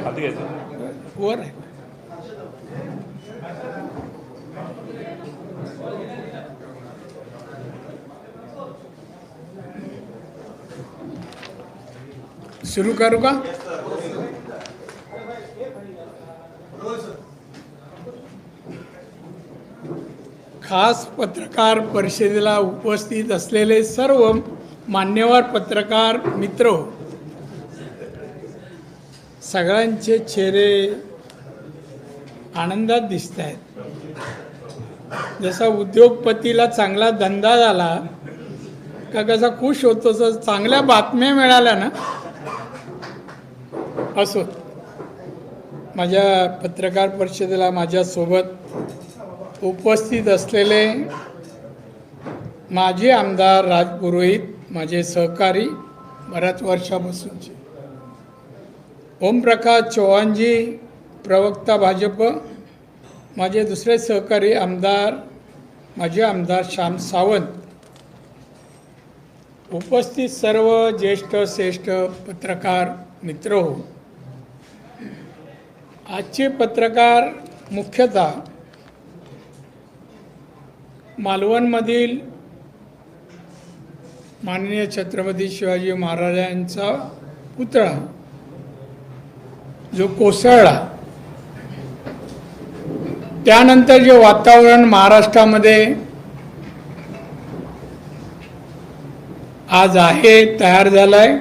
खाली घ्यायचं वर आहे. सुरू करू का? खास पत्रकार परिषदेला उपस्थित असलेले सर्व मान्यवर पत्रकार मित्र, सगळ्यांचे चेहरे आनंदात दिसत आहेत. जसा उद्योगपतीला चांगला धंदा झाला का कसा खुश होतो, तसं चांगल्या बातम्या मिळाल्या ना असो. माझ्या पत्रकार परिषदेला माझ्यासोबत उपस्थित असलेले माजी आमदार राज पुरोहित, माझे सहकारी बऱ्याच वर्षापासूनचे, ओमप्रकाश चव्हाणजी प्रवक्ता भाजप, माझे दुसरे सहकारी आमदार माजी आमदार श्याम सावंत, उपस्थित सर्व ज्येष्ठ श्रेष्ठ पत्रकार मित्र हो. आजचे पत्रकार मुख्यतः मालवणमधील माननीय छत्रपती शिवाजी महाराजांचा पुतळा जो कोसळला, त्यानंतर जे वातावरण महाराष्ट्रामध्ये आज आहे, तयार झालाय,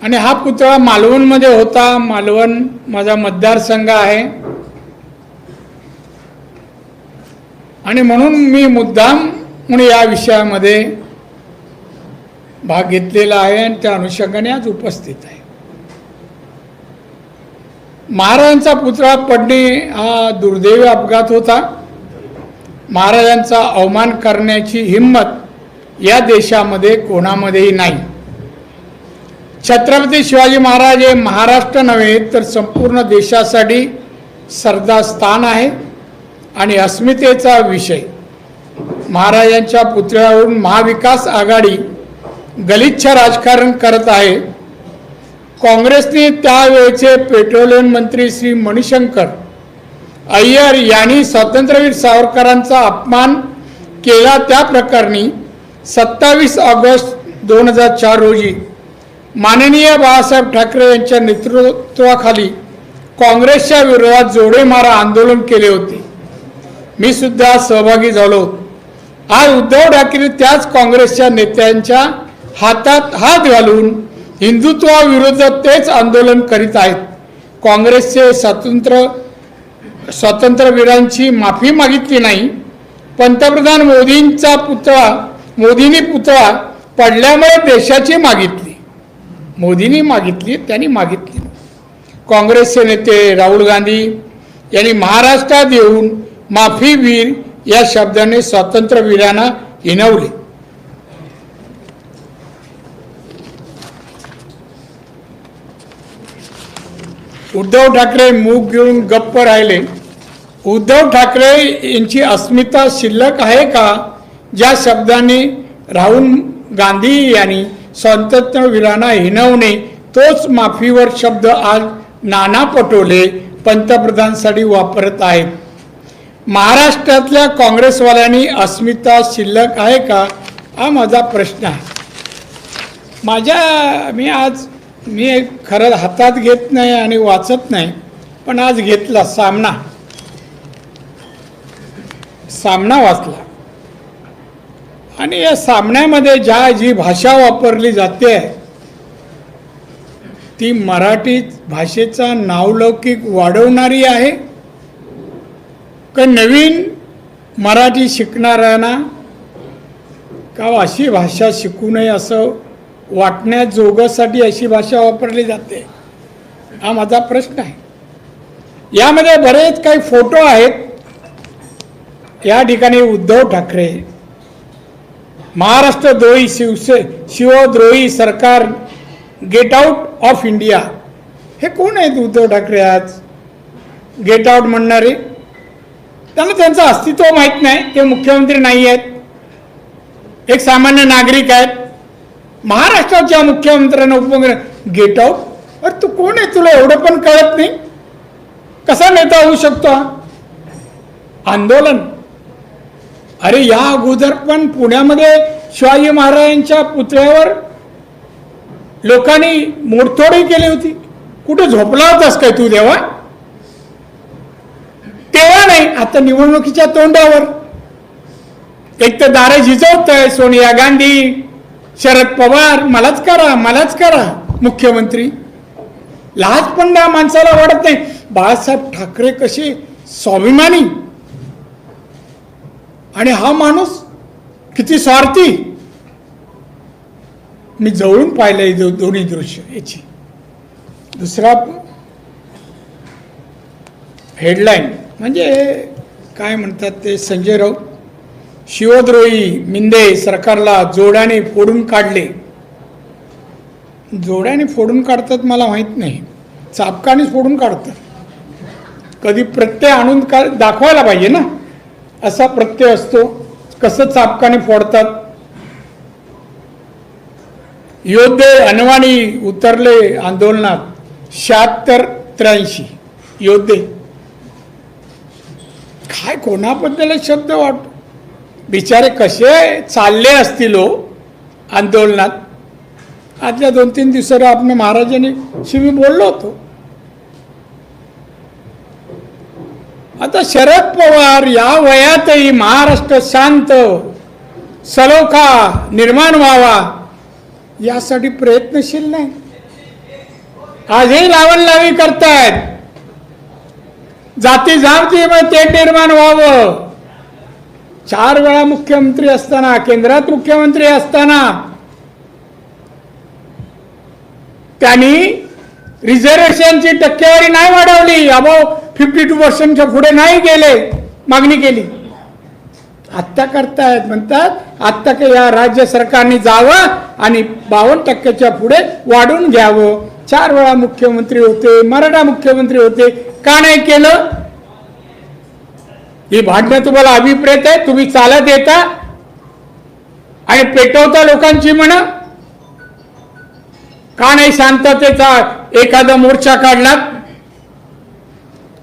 आणि हा पुतळा मालवणमध्ये होता. मालवण माझा मतदारसंघ आहे आणि म्हणून मी मुद्दाम म्हणून या विषयामध्ये भाग घेतलेला आहे आणि त्या अनुषंगाने आज उपस्थित आहे. महाराजांचा पुतळा पडणे हा दुर्दैवी अपघात होता. महाराजांचा अवमान करण्याची हिंमत या देशामध्ये कोणामध्येही नाही. छत्रपती शिवाजी महाराज हे महाराष्ट्र नव्हे तर संपूर्ण देशासाठी श्रद्धास्थान आहे आणि अस्मितेचा विषय. महाराजांच्या पुतळ्यावरून महाविकास आघाडी गलिच्छ राजकारण करत आहे. काँग्रेसने त्यावेळेचे पेट्रोलियम मंत्री श्री मणिशंकर अय्यर यांनी स्वातंत्र्यवीर सावरकरांचा अपमान केला त्या प्रकरणी 27 ऑगस्ट 2004 रोजी माननीय बाळासाहेब ठाकरे यांच्या नेतृत्वाखाली काँग्रेसच्या विरोधात जोडे मारा आंदोलन केले होते. मी सुद्धा सहभागी झालो. आज उद्धव ठाकरे त्याच काँग्रेसच्या नेत्यांच्या हातात हात घालून हिंदुत्वाविरुद्ध तेच आंदोलन करीत आहेत. काँग्रेसचे स्वातंत्र्यवीरांची माफी मागितली नाही. पंतप्रधान मोदींनी पुतळा पडल्यामुळे देशाची मागितली. मोदींनी मागितली, त्यांनी मागितली. काँग्रेसचे नेते राहुल गांधी यांनी महाराष्ट्रात येऊन माफीवीर या शब्दाने स्वातंत्र्यवीरांना हिणवले. उद्धव ठाकरे मूग घेऊन गप्प राहिले. उद्धव ठाकरे यांची अस्मिता शिल्लक आहे का? ज्या शब्दाने राहुल गांधी यांनी स्वातंत्र्यवीरांना हिणवणे, तोच माफीवर शब्द आज नाना पटोले पंतप्रधानांसाठी वापरत आहेत. महाराष्ट्रातल्या काँग्रेसवाल्यांनी अस्मिता शिल्लक आहे का, हा माझा प्रश्न आहे. मी खरं हातात घेत नाही आणि वाचत नाही, पण आज घेतला. सामना वाचला आणि या सामन्यामध्ये जी भाषा वापरली जाते ती मराठी भाषेचा नावलौकिक वाढवणारी आहे का नवीन मराठी शिकणाऱ्यांना का अशी भाषा शिकू नये असं वाटण्याजोगासाठी अशी भाषा वापरली जाते, हा माझा प्रश्न आहे. यामध्ये बरेच काही फोटो आहेत. या ठिकाणी उद्धव ठाकरे महाराष्ट्रद्रोही शिवद्रोही सरकार, गेट आउट ऑफ इंडिया, हे कोण आहेत उद्धव ठाकरे आज गेट आउट म्हणणारे? त्यांना त्यांचं अस्तित्व माहीत नाही. ते मुख्यमंत्री नाही आहेत, एक सामान्य नागरिक आहेत. महाराष्ट्राच्या मुख्यमंत्र्यांना गेट आउट अरे तू कोण आहे, तुला एवढं पण कळत नाही? कसा नेता होऊ शकतो हा? आंदोलन, अरे या अगोदर पण पुण्यामध्ये शिवाजी महाराजांच्या पुतळ्यावर लोकांनी मोडतोडही केली होती. कुठे झोपला होतास काय तू तेव्हा? तेव्हा नाही, आता निवडणुकीच्या तोंडावर एक तर दारे झिजवतंय सोनिया गांधी, शरद पवार, मलाच करा मुख्यमंत्री. लाज पण ना माणसाला वाटत नाही. बाळासाहेब ठाकरे कसे स्वाभिमानी, आणि हा माणूस किती स्वार्थी. मी जवळून पाहिलंय दोन्ही दृश्य याची. दुसरा हेडलाईन म्हणजे काय म्हणतात ते, संजय राऊत शिवद्रोही मिंदे सरकारला जोड्याने फोडून काढले. जोड्याने फोडून काढतात मला माहित नाही, चापकानेच फोडून काढतात. कधी प्रत्यय आणून दाखवायला पाहिजे ना, असा प्रत्यय असतो. कसं चापकाने फोडतात. योद्धे अनवाणी उतरले आंदोलनात, 76-83 योद्धे. काय कोणाबद्दल शब्द वाटतो? बिचारे कसे चालले असतील हो आंदोलनात. आजच्या 2-3 दिवसात आपण महाराजांनी मी बोललो होतो. आता शरद पवार या वयातही महाराष्ट्र शांत सलोखा निर्माण व्हावा यासाठी प्रयत्नशील नाही. आजही लावणलावी करतायत. जाती ते निर्माण व्हावं. 4 वेळा मुख्यमंत्री असताना, केंद्रात मुख्यमंत्री असताना त्यांनी रिझर्वेशनची टक्केवारी नाही वाढवली. अबाव 52% पुढे नाही गेले, मागणी केली. आत्ता करतायत, म्हणतात आत्ता की या राज्य सरकारने जावं आणि 52% पुढे वाढून घ्यावं. 4 वेळा मुख्यमंत्री होते, मराठा मुख्यमंत्री होते, का नाही केलं? ही भांडणं तुम्हाला अभिप्रेत आहे. तुम्ही चालत येता आणि पेटवता लोकांची म्हणा. का नाही शांततेचा एखादा मोर्चा काढला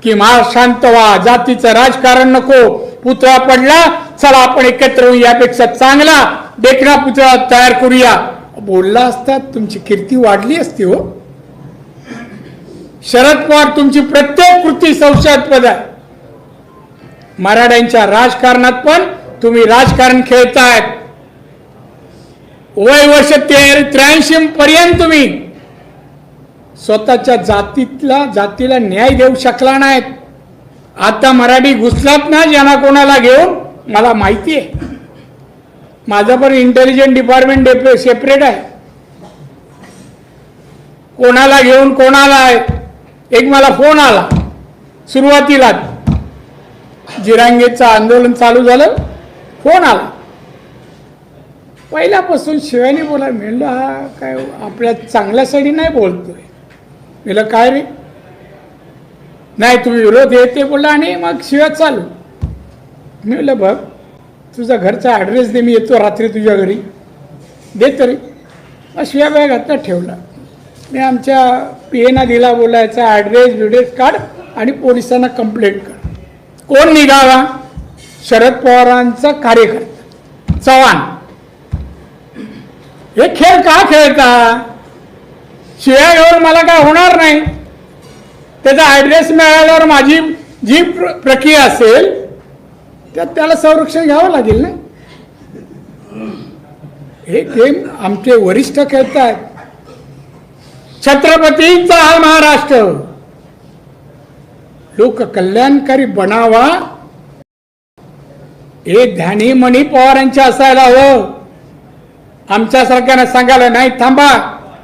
की महाराष्ट्र शांत व्हा, जातीचं राजकारण नको, पुतळा पडला, चला आपण एकत्र होऊ, यापेक्षा चांगला देखणा पुतळा तयार करूया, बोलला असतात, तुमची कीर्ती वाढली असती हो. शरद पवार तुमची प्रत्येक कृती संशयास्पद आहे. मराठ्यांच्या राजकारणात पण तुम्ही राजकारण खेळतायत. वय वर्ष 83 पर्यंत तुम्ही स्वतःच्या जातीला न्याय देऊ शकला नाहीत. आता मराठी घुसलात ना ज्यांना कोणाला घेऊन, मला माहिती आहे. माझं पण इंटेलिजन्स डिपार्टमेंट सेपरेट आहे. कोणाला घेऊन कोणाला आहे. एक मला फोन आला सुरुवातीला, जिरांगेचं आंदोलन चालू झालं, फोन आला. पहिल्यापासून शिवानी बोला. म्हणलं हा काय आपल्या चांगल्यासाठी नाही बोलतोय. म्हणलं काय रे? नाही तुम्ही विरोध येते बोलला आणि मग शिव्या चालू. मी म्हणलं बघ तुझा घरचा ॲड्रेस दे, मी येतो रात्री तुझ्या घरी, दे तरी. मग शिव्या बॅग हातात ठेवला. मी आमच्या PA दिला, बोलायचा ॲड्रेस काढ आणि पोलिसांना कंप्लेंट कर. कोण निघावा? शरद पवारांचा कार्यकर्ता चव्हाण. हे खेळ का खेळता? शिव्या घेऊन मला काय होणार नाही. त्याचा ॲड्रेस मिळाल्यावर माझी जी प्रक्रिया असेल त्यात त्याला संरक्षण घ्यावं लागेल ना. हे गेम आमचे वरिष्ठ खेळतात. छत्रपतींचा हा महाराष्ट्र लोक कल्याणकारी बनावा हे ध्यानी मणी पवारांच्या असायला हवं. आमच्यासारख्यानं सांगायला नाही, थांबा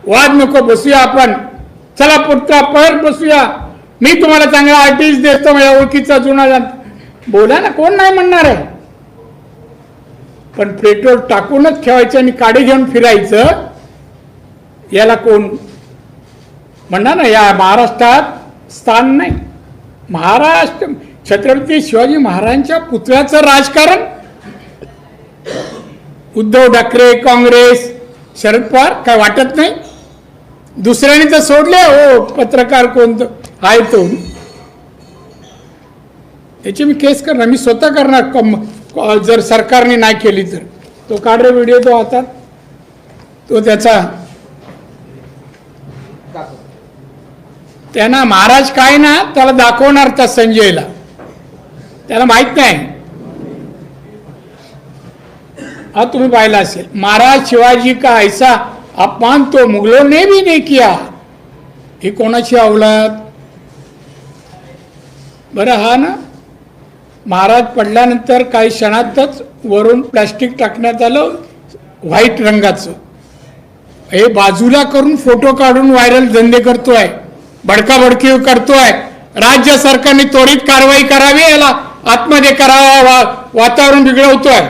वाद नको, बसूया आपण, चला पुढचा पर बसूया, मी तुम्हाला चांगला आर्टिस्ट देतो, माझ्या ओळखीचा जुना बोला ना, कोण नाही म्हणणार आहे. पण पेट्रोल टाकूनच ठेवायचं आणि काडी घेऊन फिरायचं, याला कोण म्हणणार ना. या महाराष्ट्रात स्थान नाही. महाराष्ट्र छत्रपती शिवाजी महाराजांच्या पुतळ्याचं राजकारण, उद्धव ठाकरे, काँग्रेस, शरद पवार काय वाटत नाही? दुसऱ्याने तर सोडले हो, पत्रकार कोण आहे तो, याची मी केस करणार, मी स्वतः करणार जर सरकारने नाही केली तर. तो काढ रे व्हिडिओ तो आता, तो त्याचा त्यांना महाराज काय ना त्याला दाखवणार त्या संजयला, त्याला माहित नाही. हा तुम्ही पाहिला असेल, महाराज शिवाजी का ऐसा अपमान तो मुगलों ने भी नहीं किया. ही कोणाची अवलाद बरं. हा ना महाराज पडल्यानंतर काही क्षणातच वरून प्लास्टिक टाकण्यात आलं व्हाईट रंगाचं. हे बाजूला करून फोटो काढून व्हायरल धंदे करतोय, बडकाबडकी करतोय. राज्य सरकारने त्वरित कारवाई करावी, याला आतमध्ये करावा, वातावरण बिघडवतोय.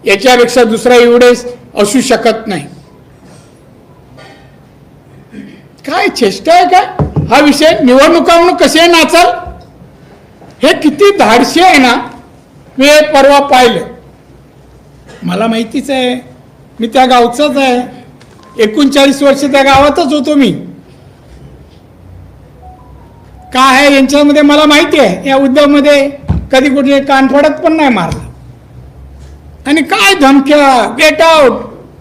याच्यापेक्षा दुसरा एवढेच असू शकत नाही. काय चेष्टा आहे काय हा विषय. निवडणुका म्हणून कसे नाचाल, हे किती धाडशी आहे ना. मी परवा पाहिलं, मला माहितीच आहे, मी त्या गावचाच आहे, 39 वर्ष त्या गावातच होतो मी. काय आहे यांच्यामध्ये मला माहिती आहे. या उद्धवमध्ये कधी कुठे कानफडत पण नाही मारलं. आणि काय धमक्या, गेट आउट.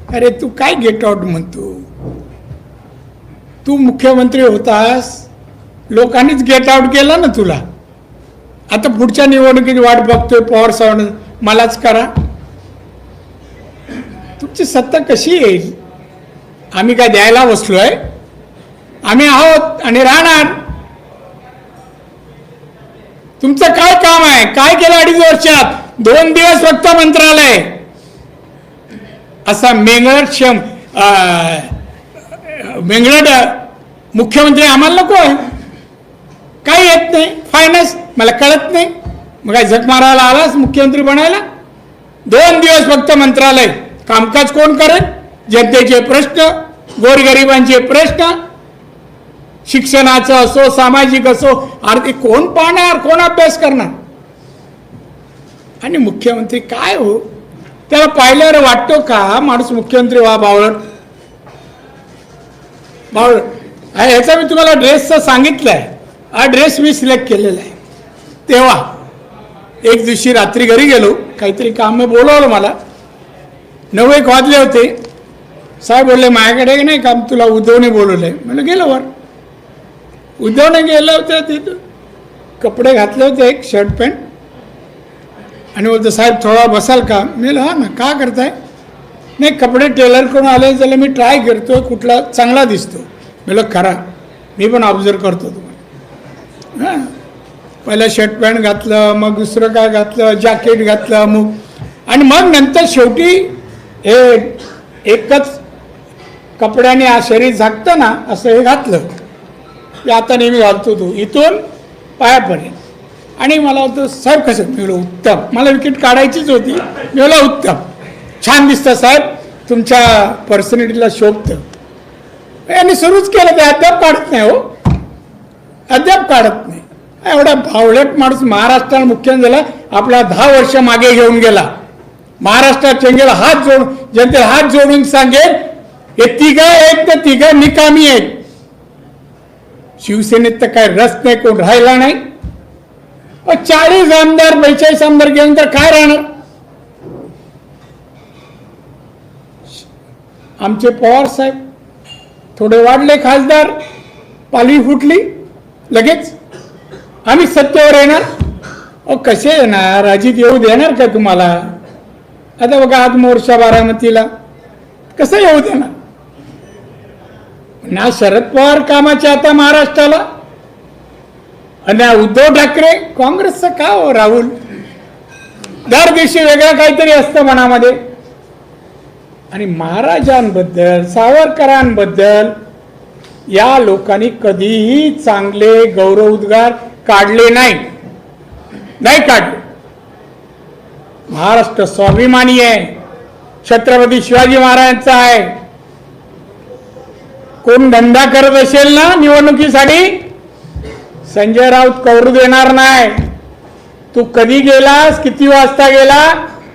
अरे तू काय गेट आउट म्हणतो, तू मुख्यमंत्री होतास, लोकांनीच गेट आउट केलं ना तुला. आता पुढच्या निवडणुकीची वाट बघतोय, पॉवर सावंड मलाच करा. तुमची सत्ता कशी येईल. आम्ही काय द्यायला बसलोय, आम्ही आहोत आणि राहणार. तुमचं काय काम आहे, काय केलं 2.5 वर्षात. 2 दिवस फक्त मंत्रालय. असा मेंगळट मुख्यमंत्री आम्हाला नको आहे. काही येत नाही, फायनान्स मला कळत नाही. मग काय झक मारायला आलास मुख्यमंत्री बनायला. 2 दिवस फक्त मंत्रालय. कामकाज कोण करेल. जनतेचे प्रश्न, गोरगरिबांचे प्रश्न, शिक्षणाचं असो, सामाजिक असो, आर्थिक, कोण पाहणार, कोण अभ्यास करणार. आणि मुख्यमंत्री काय हो, त्याला पाहिल्यावर वाटतो का माणूस मुख्यमंत्री व्हा. बावळट बावळट. ह्याचा मी तुम्हाला ड्रेसचं सांगितलंय. हा ड्रेस मी सिलेक्ट केलेला आहे. तेव्हा एक दिवशी रात्री घरी गेलो, काहीतरी काम में बोलवलं मला. 9-1 वाजले होते. साहेब बोलले माझ्याकडे नाही काम, तुला उद्धवने बोलवलंय. म्हणलं गेलो वर. उद्धवने गेलं होतं तिथं, कपडे घातले होते, एक शर्ट पॅन्ट. आणि बोलतो साहेब थोडा बसाल का. मी हा ना, का करताय. नाही कपडे टेलरकडून आले, त्याला मी ट्राय करतो कुठला चांगला दिसतो. म्हणलं करा, मी पण ऑब्झर्व करतो तुम्हाला. हां, पहिलं शर्ट पॅन्ट घातलं, मग दुसरं काय घातलं, जॅकेट घातलं, मग आणि मग नंतर शेवटी हे एकच कपड्याने शरीर झाकतं ना, असं हे घातलं. ते आता नेहमी घालतो तो, इथून पायापर्यंत. आणि मला होतं साहेब कसं. मी बोललो उत्तम, मला विकेट काढायचीच होती. मी बोललो उत्तम, छान दिसतं साहेब, तुमच्या पर्सनॅलिटीला शोभतं. यांनी सुरूच केलं, ते अद्याप काढत नाही हो, अद्याप काढत नाही. एवढा भावलट माणूस महाराष्ट्राला मुख्यमंत्री झाला, आपला 10 वर्ष मागे घेऊन गेला. महाराष्ट्रात चेंगेला हात जोडून, जनतेला हात जोडून सांगेल, हे तिघं आहेत तर तिघं निकामी आहेत. शिवसेनेत तर काय रस नाही, कोण राहिला नाही. 40 आमदार 42 आमदार घेऊन तर काय राहणार. आमचे पवार साहेब थोडे वाढले खासदार, पालवी फुटली लगेच. आम्ही सत्तेवर येणार. कसे येणार, अजित येऊ देणार का तुम्हाला. आता बघा आज मोर्चा बारामतीला, कसं येऊ देणार ना. शरद पवार कामाचे आता महाराष्ट्राला, आणि उद्धव ठाकरे काँग्रेसचं का हो. राहुल दर दिवशी वेगळं काहीतरी असतं मनामध्ये. आणि महाराजांबद्दल, सावरकरांबद्दल या लोकांनी कधीही चांगले गौरवोद्गार काढले नाही काढले. महाराष्ट्र स्वाभिमानी आहे, छत्रपती शिवाजी महाराजांचा आहे. कोण धंदा करत असेल ना निवडणुकीसाठी, संजय राऊत कवरू देणार नाही. तू कधी गेलास, किती वाजता गेला,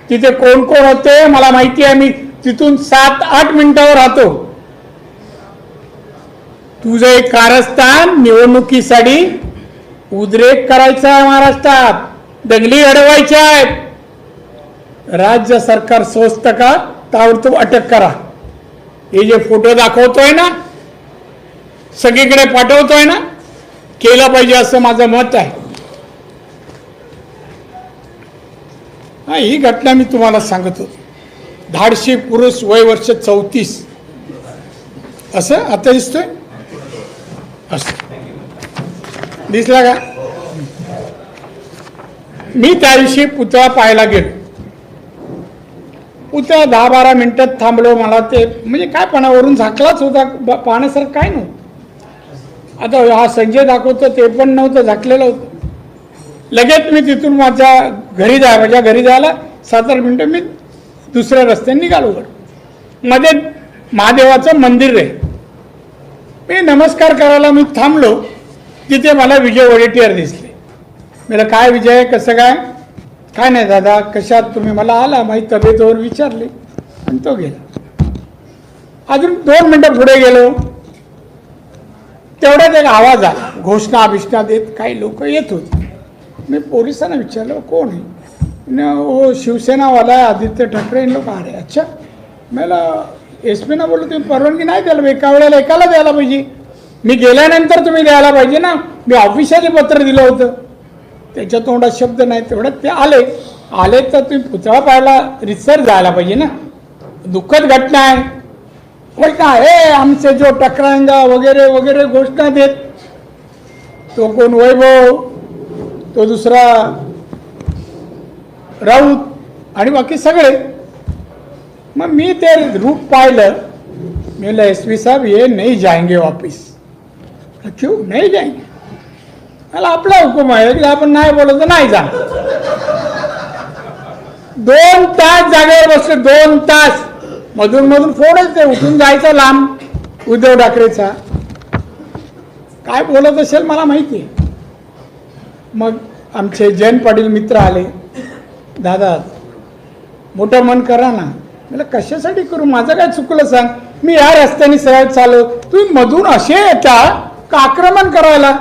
तिथे कोण कोण होते मला माहिती आहे. मी तिथून 7-8 मिनिटावर राहतो. तुझं एक कारस्थान निवडणुकीसाठी उद्रेक करायचा आहे, महाराष्ट्रात दंगली अडवायच्या आहेत. राज्य सरकार स्वस्त का ताबडतोब अटक करा. हे जे फोटो दाखवतोय ना, सगळीकडे पाठवतोय ना, केलं पाहिजे असं माझं मत आहे. ही घटना मी तुम्हाला सांगत होतो. धाडशी पुरुष, वय वर्ष 34. असं आता दिसतोय, असं दिसला का? मी त्या दिवशी पुतळा पाहायला गेलो. पुतळा 10-12 मिनिटात थांबलो. मला ते म्हणजे काय पणावरून झाकलाच होता, पाहण्यासारखं काय नव्हतं. आता हा संजय दाखवतो ते पण नव्हतं, झाकलेलं होतं. लगेच मी तिथून माझ्या घरी जायला 7-8 मिनिटं मी दुसऱ्या रस्त्याने निघालो. मध्ये महादेवाचं मंदिर आहे. मी नमस्कार करायला मी थांबलो. तिथे मला विजय वडेट्टीवार दिसले. मला काय विजय, कसं काय? काय नाही दादा, कशात तुम्ही? मला आला माझी तब्येतीवर विचारली आणि तो गेला. अजून 2 मिनिटं पुढे गेलो, तेवढ्यात एक आवाज आला, घोषणा अभिषणा देत काही लोक येत होते. मी पोलिसांना विचारलं कोण आहे? ओ शिवसेनावाला आहे, आदित्य ठाकरे लोक. अरे अच्छा. मला एस पीना बोललो तुम्ही परवानगी नाही द्यायला, एका वेळेला एकाला द्यायला पाहिजे. मी गेल्यानंतर तुम्ही द्यायला पाहिजे ना. मी ऑफिशियली पत्र दिलं होतं. त्याच्या तोंडात शब्द नाही. तेवढ्यात ते आले तर तुम्ही पुतळा पाहायला रितसर जायला पाहिजे ना. दुःखद घटना आहे. वय काय हे आमचे जो टकरांगा वगैरे वगैरे घोषणा देत. तो कोण वैभव, तो दुसरा राऊत आणि बाकी सगळे. मग मी ते रूप पाहिलं. मी बोला एस पी साहब ये नहीं जाएंगे वापिस. क्यों नहीं जाएंगे? मला आपला हुकूम आहे की आपण नाही बोललो तर नाही जा. 2 तास जागेवर बसले. 2 तास. मधून फोनच ते उठून जायचं लांब उद्धव ठाकरेचा. काय बोलत असेल मला माहिती आहे. मग आमचे जयंत पाटील मित्र आले. दादा मोठं मन करा ना. मला कशासाठी करू? माझं काय चुकलं सांग? मी या रस्त्याने सरळ चाललो, तुम्ही मधून असे येता का आक्रमण करायला?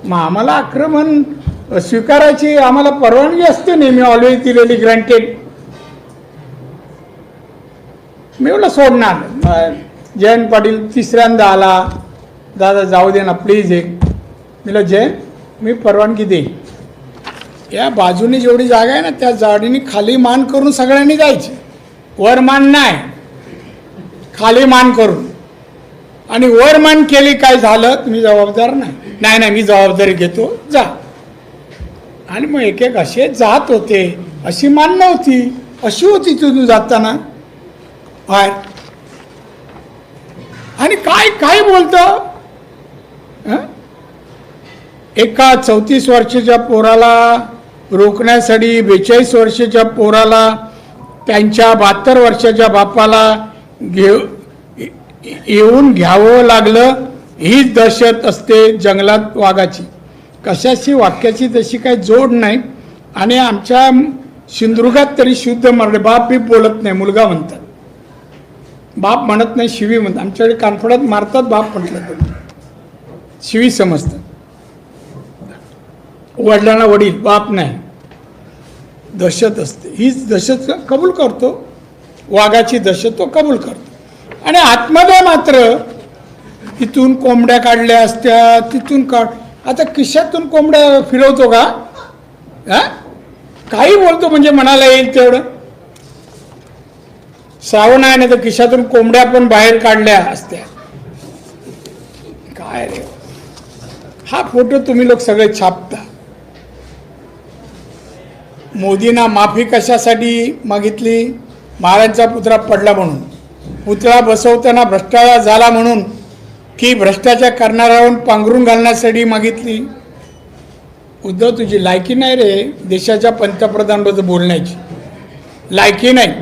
मग आम्हाला आक्रमण स्वीकारायची आम्हाला परवानगी असते नेहमी, ऑलवेज दिलेली, ग्रँटेड. मी एवढं सोडणार. जयंत पाटील 3ऱ्यांदा आला. दादा जाऊ दे ना प्लीज. मी जयंत मी परवानगी देईन. या बाजूने जेवढी जागा आहे ना त्या जाडीने खाली मान करून सगळ्यांनी जायची. वर मान नाही, खाली मान करून. आणि वर मान केली काय झालं तुम्ही जबाबदार नाही. नाही मी जबाबदारी घेतो जा. आणि मग एक असे जात होते. अशी मान नव्हती, अशी होती तिथून जाताना बाहेर. आणि काय काय बोलतो? एका 34 वर्षाच्या पोराला रोखण्यासाठी 42 वर्षाच्या पोराला त्यांच्या 72 वर्षाच्या बापाला येऊन घ्यावं लागलं. हीच दहशत असते जंगलात वाघाची. कशाची वाक्याची तशी काही जोड नाही. आणि आमच्या सिंधुदुर्गात तरी शुद्ध मराठी. बाप बी बोलत नाही, मुलगा म्हणतात. बाप म्हणत नाही, शिवी म्हणतात. आमच्याकडे कानफडात मारतात बाप म्हटलं तर शिवी समजतात. वडिलांना वडील, बाप नाही. दहशत असते. हीच दहशत कबूल करतो. वाघाची दहशत तो कबूल करतो. आणि आतमध्ये मात्र तिथून कोंबड्या काढल्या असत्या, तिथून आता खिशातून कोंबड्या फिरवतो का? काही बोलतो म्हणजे मनाला येईल तेवढं. श्रावण आहे ना तर खिशातून कोंबड्या पण बाहेर काढल्या असत्या. काय रे, हा फोटो तुम्ही लोक सगळे छापता. मोदींना माफी कशासाठी मागितली? महाराजांचा पुतळा पडला म्हणून. पुतळा बसवताना भ्रष्टाचार झाला म्हणून की भ्रष्टाचार करणाऱ्यावर पांघरून घालण्यासाठी मागितली? उद्धव तुझी लायकी नाही रे देशाच्या पंतप्रधानबद्दल बोलण्याची. लायकी नाही.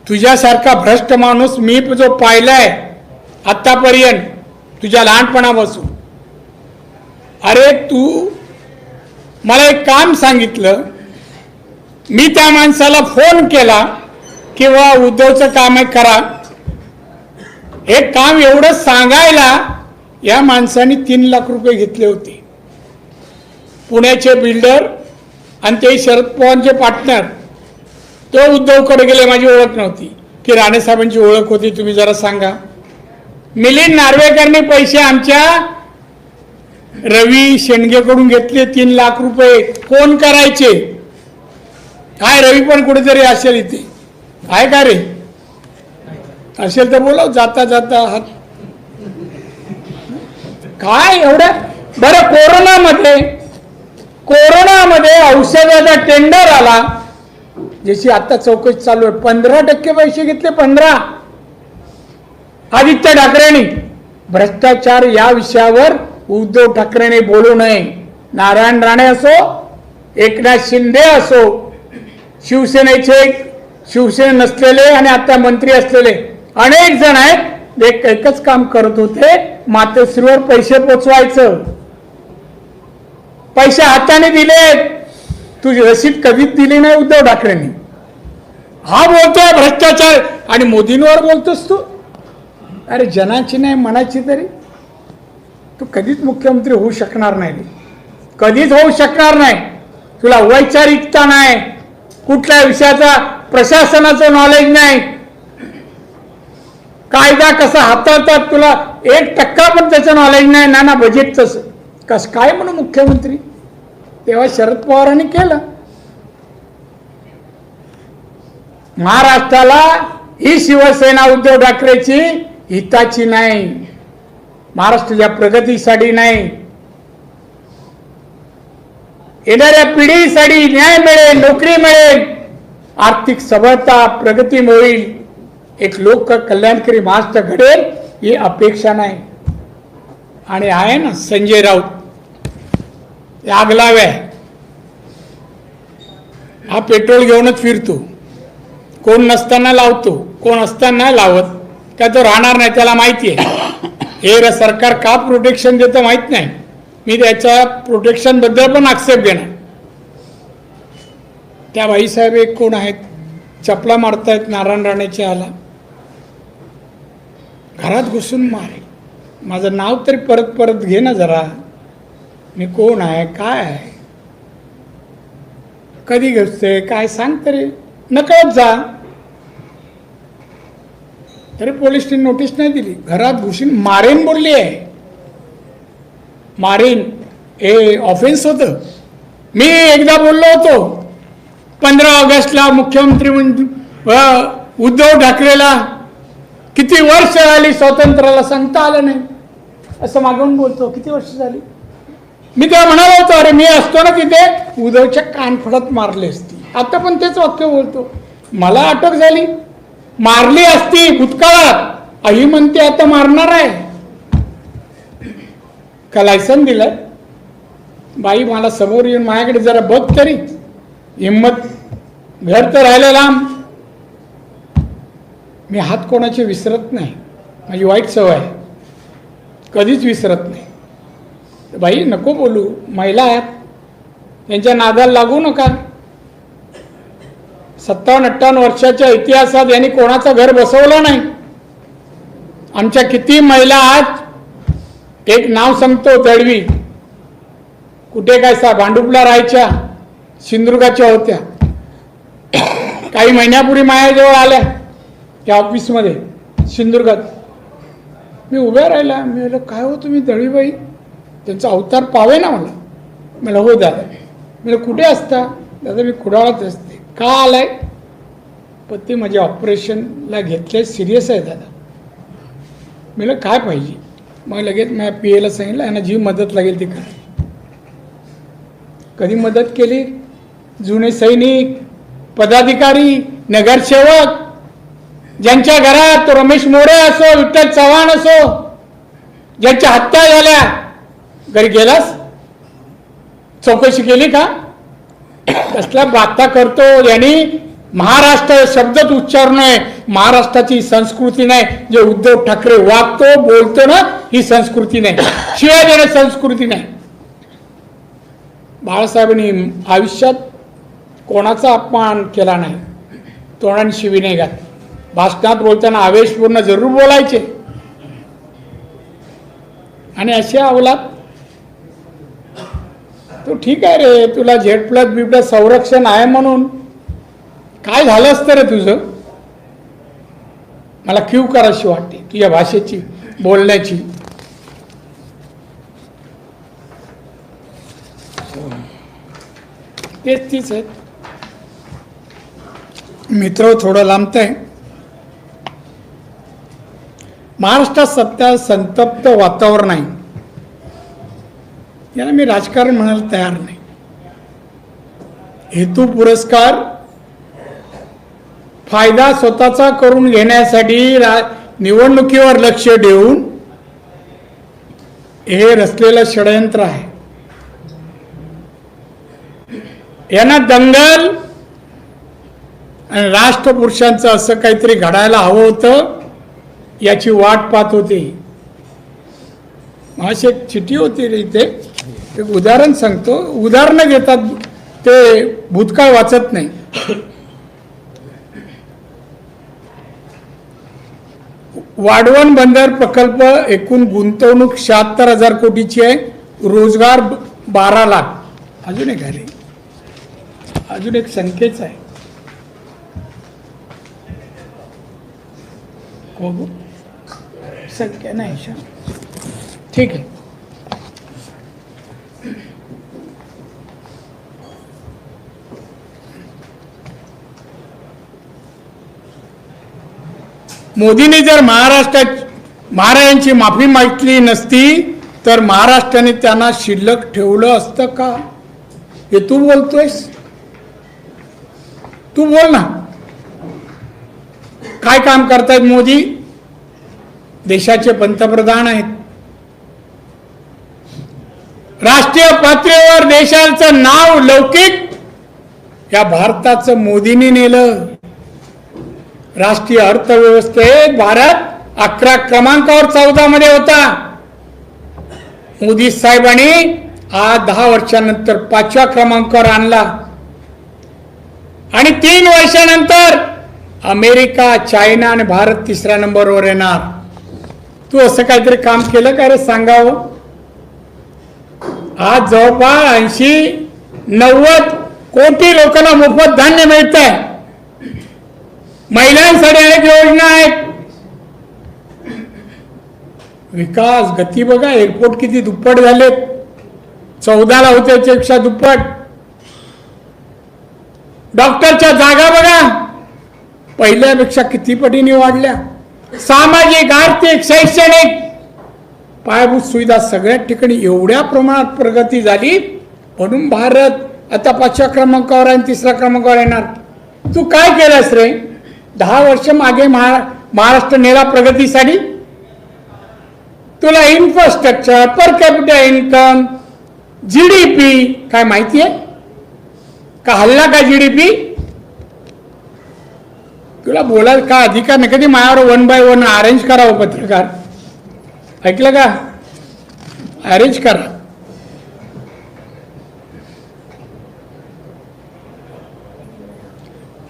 तुझ्यासारखा भ्रष्ट माणूस मी जो पाहिलाय आतापर्यंत तुझ्या लहानपणापासून. अरे तू मला एक काम सांगितलं, मी त्या माणसाला फोन केला किंवा उद्धवचं काम आहे करा. हे काम एवढं सांगायला या माणसाने 3 लाख रुपये घेतले होते. पुण्याचे बिल्डर आणि ते शरद पवारांचे पार्टनर तो उद्धवकडे गेले. माझी ओळख नव्हती की राणेसाहेबांची ओळख होती, तुम्ही जरा सांगा. मिलिंद नार्वेकरने पैसे आमच्या रवी शेंडगेकडून घेतले 3 लाख रुपये. कोण करायचे? काय रवी पण कुठेतरी असेल इथे, आहे का रे? असेल तर बोलाव जाता जाता हात. काय एवढं बरं. कोरोनामध्ये औषधाचा टेंडर आला, ज्याची आता चौकशी चालू आहे. 15% पैसे घेतले. 15. आदित्य ठाकरेंनी. भ्रष्टाचार या विषयावर उद्धव ठाकरेंनी बोलू नये. नारायण राणे असो, एकनाथ शिंदे असो, शिवसेने नसलेले आणि आता मंत्री असलेले अनेक जण आहेत. एकच काम करत होते, मातोश्रीवर पैसे पोचवायचं. पैसे हाताने दिले, तुझी रसीद कधीच दिली नाही उद्धव ठाकरेंनी. हा बोलतोय भ्रष्टाचार आणि मोदींवर बोलतोस तू. अरे जनाची नाही मनाची तरी. तू कधीच मुख्यमंत्री होऊ शकणार नाही, कधीच होऊ शकणार नाही. तुला वैचारिकता नाही, कुठल्या विषयाचा प्रशासनाचं नॉलेज नाही, कायदा कसा हाताळतात तुला 1% पण त्याचं नॉलेज नाही. नाना बजेटचं कस काय म्हणून मुख्यमंत्री. तेव्हा शरद पवारांनी केलं. महाराष्ट्राला ही शिवसेना उद्धव ठाकरेची हिताची नाही, महाराष्ट्राच्या प्रगतीसाठी नाही, येणाऱ्या पिढीसाठी न्याय मिळेल, नोकरी मिळेल, आर्थिक सबळता, प्रगती होईल, एक लोक कल्याणकारी महाराष्ट्र घडेल ही अपेक्षा नाही. आणि आहे ना संजय राऊत आगलावे, हा पेट्रोल घेऊनच फिरतो. कोण नसताना लावतो, कोण असताना लावत. काय तो राहणार नाही, त्याला माहिती आहे. हे सरकार का प्रोटेक्शन देतं माहीत नाही. मी त्याच्या प्रोटेक्शन बद्दल पण आक्षेप घेणार. त्या बाईसाहेब एक कोण आहेत, चपला मारतायत नारायण राणेच्या आला, घरात घुसून मारे. माझं नाव तरी परत परत घे ना जरा. मी कोण आहे, काय आहे, कधी घुसते, काय सांग तरी, नकळत जा. तरी पोलिसने नोटीस नाही दिली. घरात घुसून मारेन बोलली आहे. मारीन हे ऑफेन्स होतं. मी एकदा बोललो होतो 15 ऑगस्टला मुख्यमंत्री उद्धव ठाकरेला किती वर्ष झाली स्वातंत्र्याला सांगता आलं नाही, असं मागून बोलतो. किती वर्ष झाली. मी तेव्हा म्हणालो होतो अरे मी असतो ना तिथे उद्धवच्या कानफडात मारली असती. आता पण तेच वाक्य बोलतो. मला अटक झाली, मारली असती भूतकाळात, आई म्हणते आता मारणार आहे. का लायसन दिलं? बाई मला समोर येऊन माझ्याकडे जरा बघ तरी, हिंमत. घर तर राहिलं लांब. मी हात कोणाचे विसरत नाही, माझी वाईट सवय आहे, कधीच विसरत नाही. बाई नको बोलू, महिला आहेत, त्यांच्या नादाला लागू नका. 57-58 वर्षाच्या इतिहासात यांनी कोणाचं घर बसवलं नाही. आमच्या किती महिला आज, एक नाव सांगतो दळवी, कुठे काय भांडुपला राहायच्या, सिंधुदुर्गाच्या होत्या. काही महिन्यापूर्वी माझ्याजवळ आल्या त्या ऑफिसमध्ये सिंधुदुर्गात. मी उभ्या राहिला. मी म्हटलं काय हो तुम्ही दळवीबाई, त्यांचा अवतार पावे ना मला. मला हो दादा. मी कुठे असता? दादा मी कुडाळात असते. का आलाय? पती माझ्या ऑपरेशनला घेतले, सिरियस आहे दादा. मी म्हटलं काय पाहिजे? मग लगेच माझ्या PA ला सांगितलं यांना जी मदत लागेल ती करा. कधी मदत केली? जुने सैनिक, पदाधिकारी, नगरसेवक, ज्यांच्या घरात तो रमेश मोरे असो, विठ्ठल चव्हाण असो, ज्यांच्या हत्या झाल्या, घरी गेलास? चौकशी केली का? कसला बाता करतो. यांनी महाराष्ट्र शब्दच उच्चारण आहे. महाराष्ट्राची संस्कृती नाही. जे उद्धव ठाकरे वागतो बोलतो ना, ही संस्कृती नाही. शिवाय देणे संस्कृती नाही. बाळासाहेबांनी आयुष्यात कोणाचा अपमान केला नाही, तोंडाने शिवी नाही घात. भाषणात बोलताना आवेशपूर्ण जरूर बोलायचे, आणि अशी अवलाद. तो ठीक आहे रे, तुला Z+B+ संरक्षण आहे म्हणून. काय झालं असतं रे तुझं? मला क्यू करायची वाटते तुझ्या भाषेची, बोलण्याची. तेच तीच आहेत. मित्र थोडं लांबतंय. महाराष्ट्रात सध्या संतप्त वातावरण आहे. याला मी राजकारण म्हणायला तयार नाही. हेतू पुरस्कार फायदा स्वतःचा करून घेण्यासाठी निवडणुकीवर लक्ष देऊन हे रचलेलं षडयंत्र आहे. यांना दंगल आणि राष्ट्रपुरुषांचं असं काहीतरी घडायला हवं होतं, याची वाट पाहत होते. अशी एक चिठी होती रे इथे. एक उदाहरण सांगतो. उदाहरणं घेतात ते भूतकाळ वाचत नाही. वाढवण बंदर प्रकल्प एकूण गुंतवणूक 76,000 कोटीची आहे. रोजगार 12 लाख. अजून एक आहे, अजून एक संख्येच आहे. हो संख्या नाही. ठीक आहे. मोदींनी जर महाराजांची माफी मागितली नसती तर महाराष्ट्राने त्यांना शिल्लक ठेवलं असतं का? हे तू बोलतोयस? तू बोल ना. काय काम करतायत मोदी? देशाचे पंतप्रधान आहेत. राष्ट्रीय पातळीवर देशाचं नाव लौकिक या भारताचं मोदींनी नेलं. राष्ट्रीय अर्थव्यवस्थेत भारत 11 क्रमांकावर 14 मध्ये होता. मोदी साहेबांनी आज 10 वर्षानंतर 5व्या क्रमांकावर आणला. आणि 3 वर्षानंतर अमेरिका, चायना आणि भारत 3ऱ्या नंबरवर येणार. तू असं काहीतरी काम केलं का रे सांगावं? आज जवळपास 80-90 कोटी लोकांना मोफत धान्य मिळत आहे. महिलांसाठी अनेक योजना आहेत. विकास गती बघा. एअरपोर्ट किती दुप्पट झालेत. 14ला होते त्यापेक्षा दुप्पट. डॉक्टरच्या जागा बघा पहिल्यापेक्षा किती पटीने वाढल्या. सामाजिक, आर्थिक, शैक्षणिक, पायाभूत सुविधा सगळ्या ठिकाणी एवढ्या प्रमाणात प्रगती झाली म्हणून भारत आता 5व्या क्रमांकावर आणि 3ऱ्या क्रमांकावर येणार. तू काय केलंस रे? 10 वर्ष मागे महाराष्ट्र नेला प्रगतीसाठी. तुला infrastructure, per capital income, GDP काय माहिती आहे का? हल्ला का GDP? तुला बोलायला का अधिकार नाही? कधी माझ्यावर 1 by 1 अरेंज करावं पत्रकार. ऐकलं का? अरेंज करा.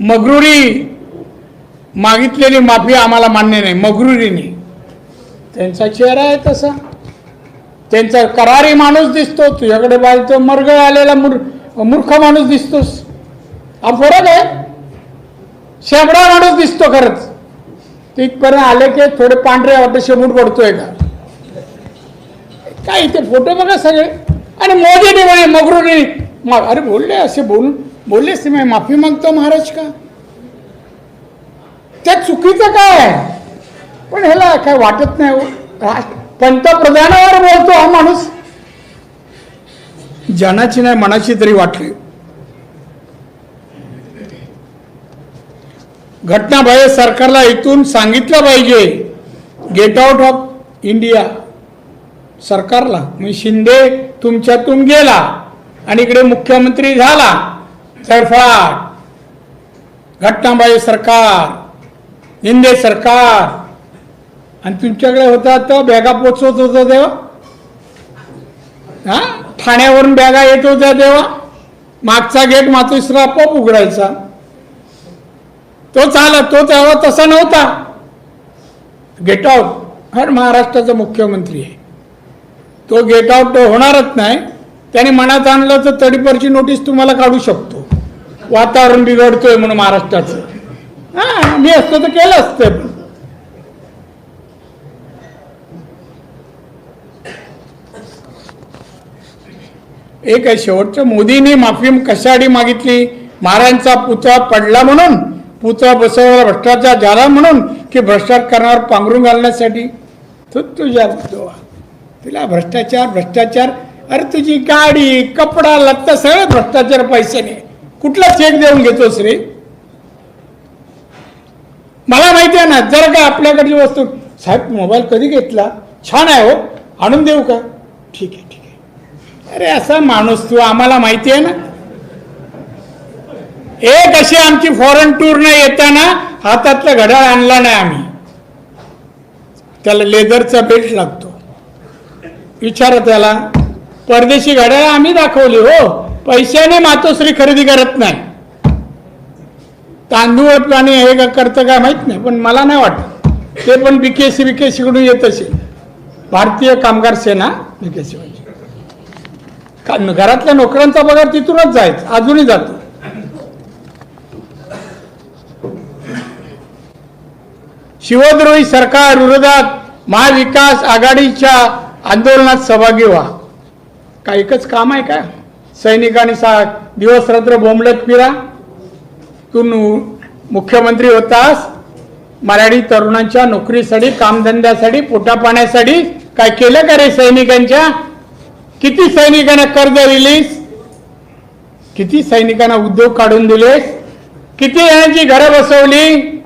मगरुरी मागितलेली माफी आम्हाला मान्य नाही. मगरुरीने त्यांचा चेहरा आहे तसा. त्यांचा करारी माणूस दिसतो. तुझ्याकडे बाळतो मरगळ आलेला मूर्ख माणूस दिसतोस. हा फरक आहे. शेबडा माणूस दिसतो खरंच. तिथपर्यंत आले की थोडे पांढरे वाटत शेमूट पडतोय का काय? इथे फोटो बघा सगळे. आणि मोदीने म्हणे मगरुरी. अरे बोलले असे बोललेच मी माफी मागतो महाराज का? त्या चुकीचं काय आहे? पण ह्याला काय वाटत नाही. पंतप्रधानावर बोलतो हा माणूस. जनाची नाही मनाची तरी वाटली. घटनाबाह्य सरकारला इथून सांगितलं पाहिजे गेट आउट ऑफ इंडिया सरकारला. म्हणजे शिंदे तुमच्यातून गेला आणि इकडे मुख्यमंत्री झाला. सरफाट, घटनाबाह्य सरकार, शिंदे सरकार. आणि तुमच्याकडे होता तर बॅगा पोचवत होता तेव्हा. हा ठाण्यावरून बॅगा येत होत्या तेव्हा. मागचा गेट मातोश्रीला आपोआप उघडायचा. तो चालत. तो तेव्हा तसा नव्हता. Get out. हर महाराष्ट्राचा मुख्यमंत्री आहे. तो गेट आउट होणारच नाही. त्याने मनात आणलं तर तडीपारची नोटीस तुम्हाला काढू शकतो, वातावरण बिघडतोय म्हणून महाराष्ट्राचं. हां, मी असतो तर केलं असतं. पण एक आहे शेवटचं, मोदींनी माफी कशासाठी मागितली? महाराजांचा पुतळा पडला म्हणून, पुतळा बसवला भ्रष्टाचार झाला म्हणून, की भ्रष्टाचार करण्यावर पांघरून घालण्यासाठी? तुझ्या तुला भ्रष्टाचार भ्रष्टाचार, अरे तुझी गाडी कपडा लत्ता सगळे भ्रष्टाचार पैशाने. कुठला चेक देऊन घेतोस रे? मला माहिती आहे ना, जर का आपल्याकडची वस्तू, साहेब मोबाईल कधी घेतला? छान आहे हो, आणून देऊ का? ठीक आहे ठीक आहे. अरे असा माणूस तू, आम्हाला माहिती आहे ना. एक अशी आमची फॉरेन टूर न येताना हातातलं घड्याळ आणला नाही आम्ही, त्याला लेदरचा बेल्ट लागतो. विचारा त्याला. परदेशी घड्याळ आम्ही दाखवली हो, पैशाने मातोश्री खरेदी करत नाही. तांदूळ आणि हे करतं काय माहित नाही, पण मला नाही वाटत ते पण बीकेसी कडून येत असेल. भारतीय कामगार सेना बीकेसी म्हणजे घरातल्या नोकऱ्यांचा पगार तिथूनच जायचा, अजूनही जातो. शिवद्रोही सरकार विरोधात महाविकास आघाडीच्या आंदोलनात सहभागी व्हा. का एकच काम आहे का? सैनिकांनी दिवस रात्र बोंबलत फिरा. तू मुख्यमंत्री होतास, मराठी तरुणांच्या नोकरीसाठी, कामधंद्यासाठी, पोटापाण्यासाठी काय केलं का रे सैनिकांच्या? किती सैनिकांना कर्ज दिलीस? किती सैनिकांना उद्योग काढून दिलेस? किती जणांची घरं बसवली?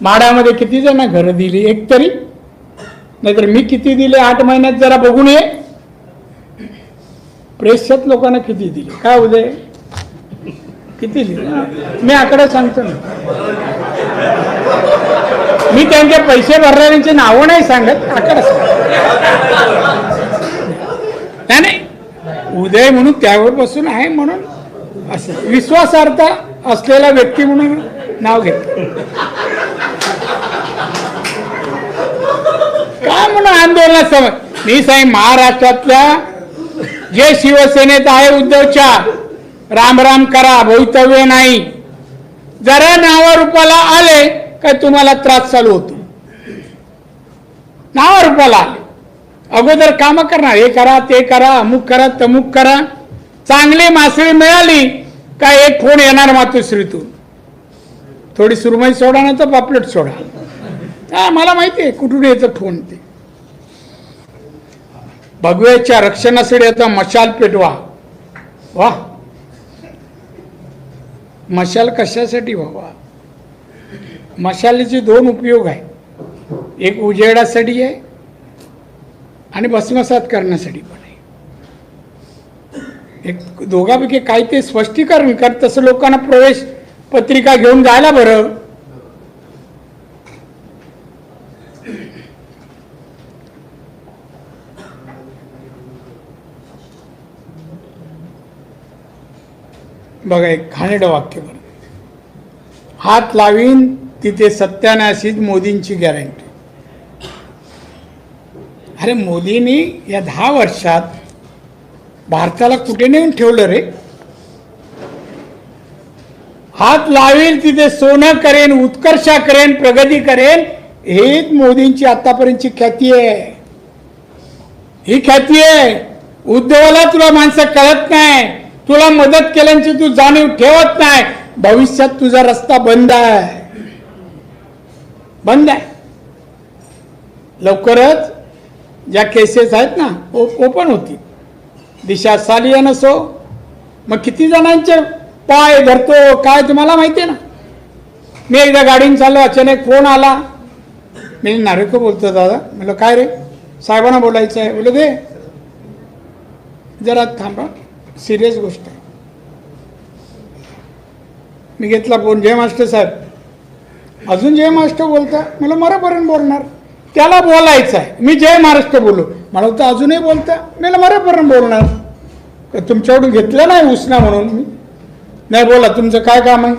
माडामध्ये किती जण घरं दिली? एक तरी? नाहीतर मी किती दिले 8 महिन्यात जरा बघून ये. प्रेक्षक लोकांना किती दिले? काय उदय किती दिले? मी आकडे सांगतो ना. मी त्यांचे पैसे भरणाऱ्यांची नावं नाही सांगत, आकडे नाही नाही. उदय म्हणून त्यावर बसून आहे म्हणून असं विश्वासार्थ असलेला व्यक्ती म्हणून नाव घेत. काय म्हणून आंदोलनात समज मी सांग, महाराष्ट्रातल्या जे शिवसेनेत आहे उद्धवच्या, राम राम करा, भवितव्य नाही. जरा नावारूपाला आले काय तुम्हाला त्रास चालू होतो. नावारूपाला आले अगोदर काम करणार, हे करा ते करा, अमुक करा तमुक करा. चांगली मासळी मिळाली काय एक फोन येणार मातोश्रीतून, थोडी सुरमई सोडा ना तर पापलेट सोडा. मला माहिती आहे कुठून येतं फोन. ते भगव्याच्या रक्षणासाठी आता मशाल पेटवा. वा, मशाल कशासाठी व्हावा? मशालीचे 2 उपयोग आहे. एक उजेडासाठी आहे आणि भस्मसात करण्यासाठी पण आहे. एक दोघांपैकी काय ते स्पष्टीकरण कर. तसं लोकांना प्रवेश पत्रिका घेऊन जायला बरं. बघा एक घाणेरडं वाक्य बरं. हात लावीन तिथे सत्यानाशीच मोदींची गॅरंटी. अरे मोदींनी या 10 वर्षात भारताला कुठे नेऊन ठेवलं रे? हात लावील तिथे सोनं करेन, उत्कर्षा करेन, प्रगती करेन, हेच मोदींची आतापर्यंतची ख्याती आहे. ही ख्याती आहे. उद्धवाला तुला माणसं कळत नाही, तुला मदत केल्याची तू जाणीव ठेवत नाही. भविष्यात तुझा रस्ता बंद आहे, बंद आहे. लवकरच ज्या केसेस आहेत ना ओपन होती. दिशा सालियन असो, मग किती जणांचे पाय धरतो काय तुम्हाला माहिती आहे ना. मी एकदा गाडीने चाललो, अचानक फोन आला. मी नारेको बोलतो दादा. म्हणलं काय रे? साहेबांना बोलायचं आहे. बोलले दे जरा थांबा, सिरियस गोष्ट आहे. मी घेतला फोन. जय मास्टर साहेब. अजून जय महाराष्ट्र बोलता? मला मरेपर्यंत बोलणार. त्याला बोलायचं आहे. मी जय महाराष्ट्र बोलू. मला तर अजूनही बोलता. मला मरेपर्यंत बोलणार. तुमच्याकडून घेतलं नाही उसना म्हणून. मी नाही बोला, तुमचं काय काम आहे?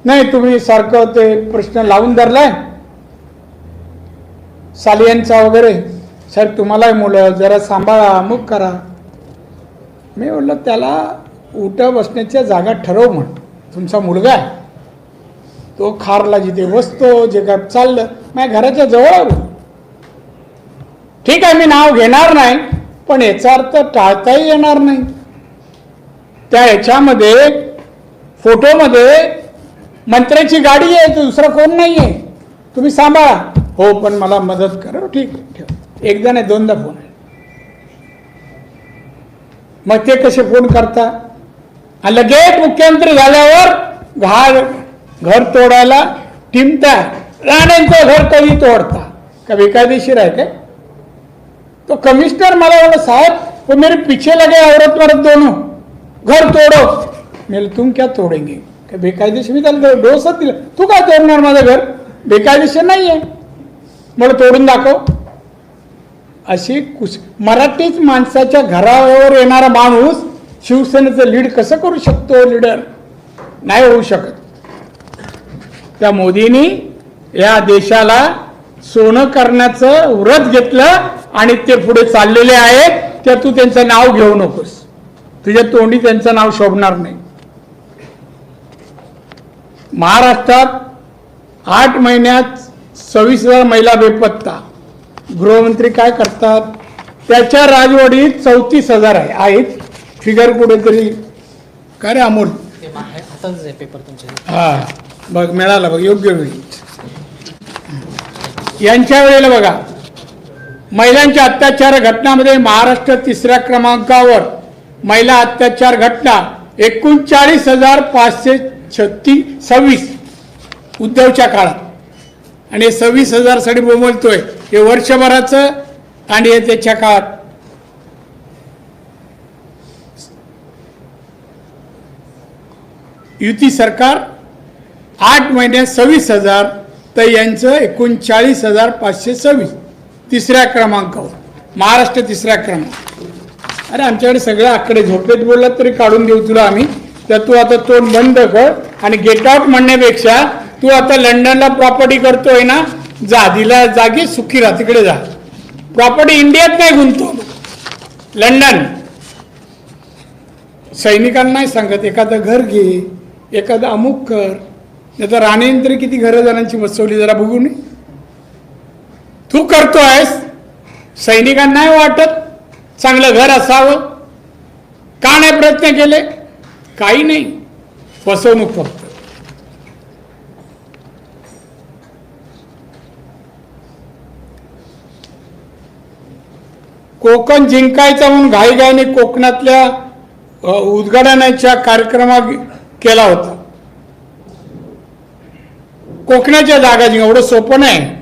नाही तुम्ही सारखं ते प्रश्न लावून धरलाय सालियनचा वगैरे. साहेब तुम्हालाही मुलं जरा सांभाळा, अमुक करा. मी म्हटलं त्याला उठा बसण्याच्या जागा ठरव म्हण. तुमचा मुलगा आहे तो खारला जिथे बसतो, जे काय चाललं माझ्या घराच्या जवळ आहे. ठीक आहे मी नाव घेणार नाही, पण याचा अर्थ टाळताही येणार नाही. त्या ह्याच्यामध्ये फोटोमध्ये मंत्र्याची गाडी आहे, तो दुसरा कोण नाही आहे. तुम्ही सांभाळा. हो पण मला मदत करा. ठीक आहे ठेव. एकदा नाही दोनदा फोन आहे. मग ते कसे फोन करता आणि लगेच मुख्यमंत्री झाल्यावर घर तोडायला टिमता. राणेंचं घर कधी तोडता का बेकायदेशीर आहे काय? तो कमिश्नर मला बोला साहब वो मेरे पीछे लगे औरत मर्द दोनों, घर तोडो. मी तुम क्या तोडेंगे? का बेकायदेशीर? मी त्याला डोसच दिलं. तू काय तोडणार माझं घर? बेकायदेशीर नाही आहे, मला तोडून दाखव. अशी मराठीच माणसाच्या घरावर येणारा माणूस शिवसेनेचं लीड कसं करू शकतो? लीडर नाही होऊ शकत. त्या मोदींनी या देशाला सोनं करण्याचं व्रत घेतलं आणि ते पुढे चाललेले आहेत. त्या तू त्यांचं नाव घेऊ नकोस, तुझ्या तोंडी त्यांचं नाव शोभणार नाही. महाराष्ट्रात 8 महिन्यात 26,000 महिला बेपत्ता. गृहमंत्री काय करतात? त्याच्या राजवडीत 34,000 आहेत. फिगर कुठेतरी काय रे अमोल? पेपर तुमचे. हा बघ मिळाला बघ योग्य वेळी. यांच्या वेळेला बघा महिलांच्या अत्याचार घटनांमध्ये महाराष्ट्र 3ऱ्या क्रमांकावर. महिला अत्याचार घटना 39,526 उद्धवच्या काळात. आणि 26,000 साठी बोंबलतोय. हे वर्षभराचं आणि हे त्याच्या काळात. युती सरकार 8 महिन्यात 26,000 तर यांचं 39,526 3ऱ्या क्रमांकावर. महाराष्ट्र 3रा क्रमांक. अरे आमच्याकडे सगळं आकडे झोपेत बोलला तरी काढून देऊ तुला आम्ही. तर तू आता तोंड बंद कर आणि गेट आउट म्हणण्यापेक्षा तू आता लंडनला प्रॉपर्टी करतोय ना, जा दिला जागी सुखी राहा, तिकडे जा. प्रॉपर्टी इंडियात नाही गुंतवणूक, लंडन. सैनिकांना नाही सांगत एखादं घर घे, एखादं अमुक कर. नाही तर राणेंनी तरी किती घरं जणांची बसवली जरा बघू नये. तू करतोयस, सैनिकांना नाही वाटत चांगलं घर असावं? का नाही प्रयत्न केले? काही नाही, फसवणूक फक्त. कोकण जिंकायचा म्हणून घाईघाईने कोकणातल्या उद्घाटनाच्या कार्यक्रमात केला होता. कोकणाच्या जागा जिंका एवढं सोपं नाही.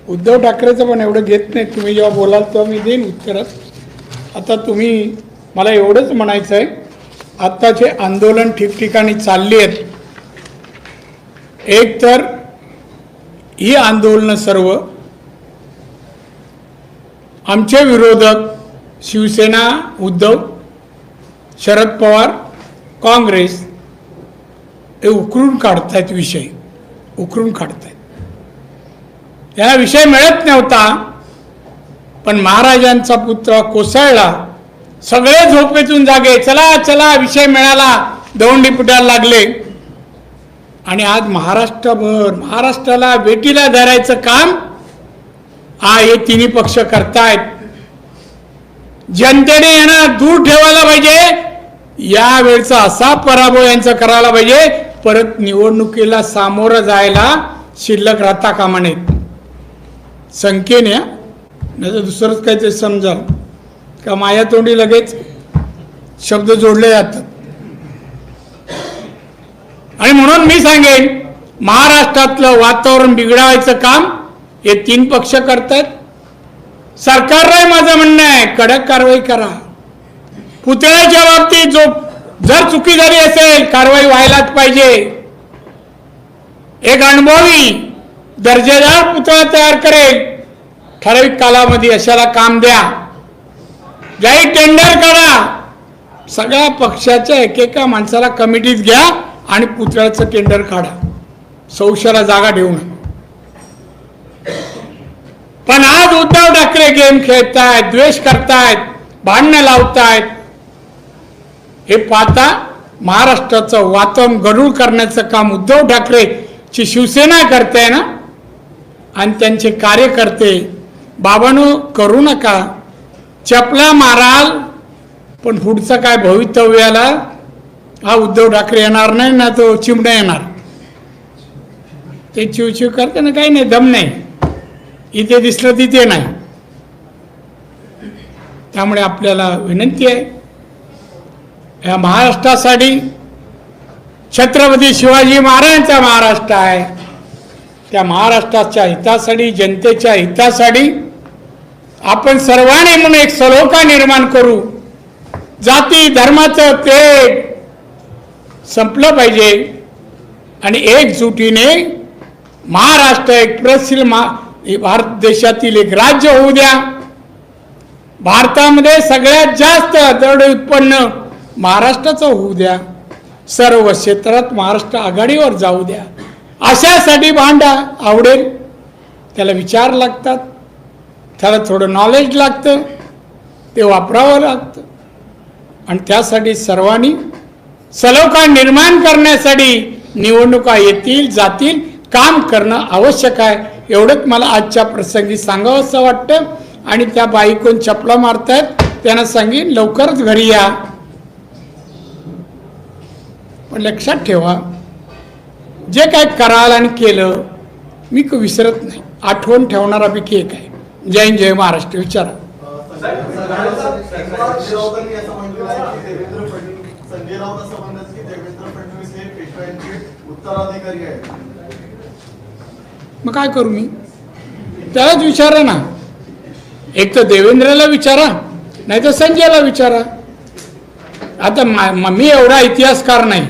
उद्धव ठाकरेचं पण एवढं घेत नाही. तुम्ही जेव्हा बोलाल तेव्हा मी देईन उत्तरात. आता तुम्ही मला एवढंच म्हणायचं आहे, आत्ताचे आंदोलन ठिकठिकाणी चालली आहेत. एक तर ही आंदोलनं सर्व आमचे विरोधक शिवसेना, उद्धव, शरद पवार, काँग्रेस हे उकरून काढतायत. विषय उकरून काढतायत. याला विषय मिळत नव्हता, पण महाराजांचा पुत्र कोसळला. सगळे झोपेतून जागे, चला चला विषय मिळाला, दवंडी पिटायला लागले. आणि आज महाराष्ट्रभर महाराष्ट्राला वेटीला धरायचं काम हे तिन्ही पक्ष करतायत. जनतेने यांना दूर ठेवायला पाहिजे. या वेळचा असा पराभव यांचा करायला पाहिजे, परत निवडणुकीला सामोरं जायला शिल्लक राहता कामा नयेत. संख्येने नाही तर दुसरंच काहीतरी समजाल का माया तोंडी लगेच शब्द जोडले जातात. आणि म्हणून मी सांगेन, महाराष्ट्रातलं वातावरण बिघडवायचं काम हे 3 पक्ष करतात. सरकारलाही माझं म्हणणं आहे, कडक कारवाई करा. पुतळ्याच्या बाबतीत जर चुकी झाली असेल, कारवाई व्हायलाच पाहिजे. एक अनुभवी दर्जेदार पुतळा तयार करेल, ठराविक कालावधी अशाला काम द्या, जाहीर टेंडर करा, सगळ्या पक्षाच्या एकेका माणसाला कमिटीत घ्या आणि पुतळ्याचं टेंडर काढा, सौशाला जागा ठेवू नका. पण आज उद्धव ठाकरे गेम खेळतायत, द्वेष करतायत, भांडणं लावतायत. हे पाहता महाराष्ट्राचं वातावरण गढूळ करण्याचं काम उद्धव ठाकरेची शिवसेना करते ना, आणि त्यांचे कार्यकर्ते. बाबांनो, करू नका, चपला माराल, पण पुढचं काय भवितव्याला हा उद्धव ठाकरे येणार नाही ना, तो चिमणा येणार. ते चिवचिव करते ना, काही नाही, दम नाही, इथे दिसलं तिथे नाही. त्यामुळे आपल्याला विनंती आहे, या महाराष्ट्रासाठी छत्रपती शिवाजी महाराजांचा महाराष्ट्र आहे, त्या महाराष्ट्राच्या हितासाठी, जनतेच्या हितासाठी आपण सर्वांनी म्हणून एक सलोखा निर्माण करू. जाती धर्माचं तेढ संपलं पाहिजे आणि एकजुटीने महाराष्ट्र एक प्रसिद्ध भारत देशातील एक राज्य होऊ द्या. भारतामध्ये सगळ्यात जास्त दर उत्पन्न महाराष्ट्राचं होऊ द्या. सर्व क्षेत्रात महाराष्ट्र आघाडीवर जाऊ द्या. अशासाठी भांडा आवडेल, त्याला विचार लागतात, त्याला थोडं नॉलेज लागतं, ते वापरावं लागतं. आणि त्यासाठी सर्वांनी सलोखा निर्माण करण्यासाठी निवडणुका येतील जातील, काम करणं आवश्यक आहे. एवढंच मला आजच्या प्रसंगी सांगावं असं वाटतं. आणि त्या बाई कोण चपला मारतायत त्यांना सांगेन लवकरच घरी या. पण लक्षात ठेवा, जे काय कराल आणि केलं मी विसरत नाही, आठवण ठेवणारापैकी एक आहे. जय हिंद, जय महाराष्ट्र. विचारा. मग काय करू मी? त्यालाच विचारा ना. एक तर देवेंद्रला विचारा, नाही तर संजयला विचारा. आता मी एवढा इतिहासकार नाही,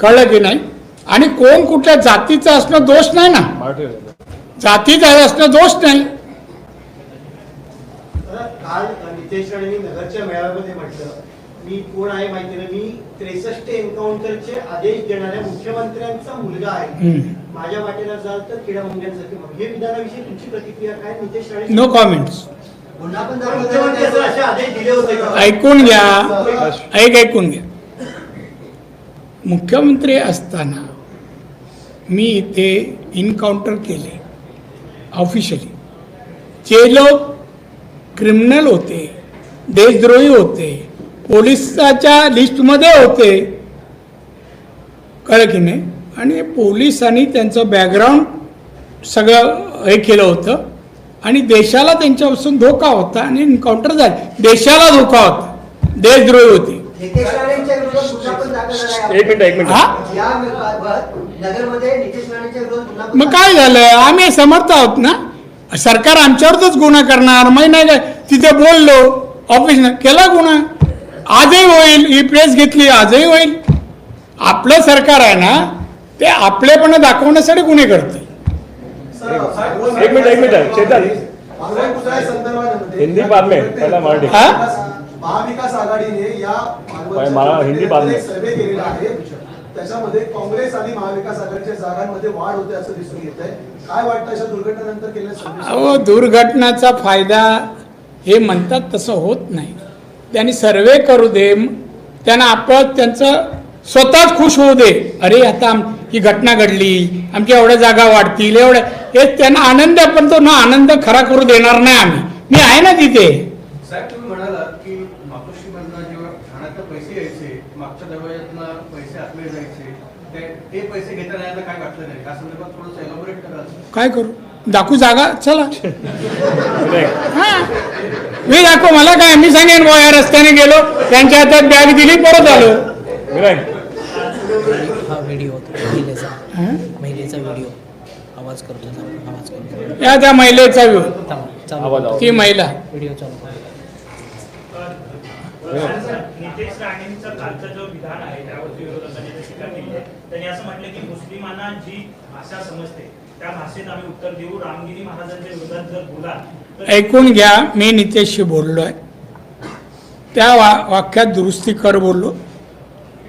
कळलं की नाही. आणि कोण कुठल्या जातीचं असणं दोष नाही ना, जातीचं असणं दोष नाही. काल नितेश राणेंनी नगरच्या मेळाव्यामध्ये म्हटलं, मी कोण आहे माहिती नाही, मी 63 एन्काउंटरचे आदेश देणाऱ्या मुख्यमंत्र्यांचा मुलगा आहे, माझ्या वाटेला जाल तर किडा मुंग्यांसारखे. हे विधानाविषयी तुमची प्रतिक्रिया काय? Nitesh Rane no comments. मुख्यमंत्री असे आदेश दिले होते का? ऐकून घ्या, ऐकून घ्या. मुख्यमंत्री असताना मी इथे इन्काउंटर केले ऑफिशियली. जे लोक क्रिमिनल होते, देशद्रोही होते, पोलिसाच्या लिस्टमध्ये होते, कळलं की नाही. आणि पोलिसांनी त्यांचं बॅकग्राऊंड सगळं हे केलं होतं आणि देशाला त्यांच्यापासून धोका होता आणि एन्काउंटर झाले. देशाला धोका होता, देशद्रोही होते. मग काय झालं? आम्ही समर्थ आहोत ना. सरकार आमच्यावरच गुन्हा करणार माहिती नाही काय. तिथे बोललो, ऑफिस केला गुन्हा, आजही होईल. ही प्रेस घेतली, आजही होईल. आपलं सरकार आहे ना, ते आपलेपणा दाखवण्यासाठी गुन्हे करते. एक मिनिट चेतन, हिंदी बाद में पहला मराठी. महाविकास आघाडीने या मला हिंदी बाद में सर्वे केलेला आहे, त्याच्यामध्ये काँग्रेस आणि महाविकास आघाडीच्या जागांमध्ये वाढ होते असं दिसून येत आहे. काय वाटतं अशा दुर्घटनेनंतर केलेल्या सर्वे? अहो, दुर्घटनाचा फायदा हे म्हणतात तसं होत नाही. त्यांनी सर्वे करू दे, त्यांना आपण त्यांचं स्वतःच खुश होऊ दे. अरे आता ही घटना घडली, आमच्या एवढ्या जागा वाढतील, एवढ्या, हे त्यांना आनंद. पण तो ना आनंद खरा करू देणार नाही आम्ही. मी आहे ना तिथे. साहेब, तुम्ही म्हणालात की मातोश्रीमधनं जेव्हा ठाण्यात पैसे यायचे, मागच्या दरवाज्यातनं पैसे आतमध्ये जायचे, ते पैसे घेताना यांना काय वाटलं नाही? या संदर्भात थोडंसं एलॅबोरेट कराल? काय करू? दाखवू जागा? चला. हा, मी दाखव. मला काय, मी सांगेन बुवा या रस्त्याने गेलो, त्यांच्या हातात बॅग दिली, परत आलो. हा व्हिडिओ होता महिलेचा व्हिडिओ. आवाज करतो, आवाज करतो. या त्या महिलेचा ती महिला व्हिडिओ चालू. नितेश राणेंचं कालचं जो विधान आहे त्यावरती विरोधकांनी टीका केली आहे. त्यांनी असं म्हटलं की मुस्लिमांना जी भाषा समजते त्या भाषेत आम्ही उत्तर देऊ. रामगिरी महाराजांच्या विरोधात जर बोला तर ऐकून घ्या, मी नितेशशी बोललो आहे, त्या वाक्यात दुरुस्ती कर बोललो.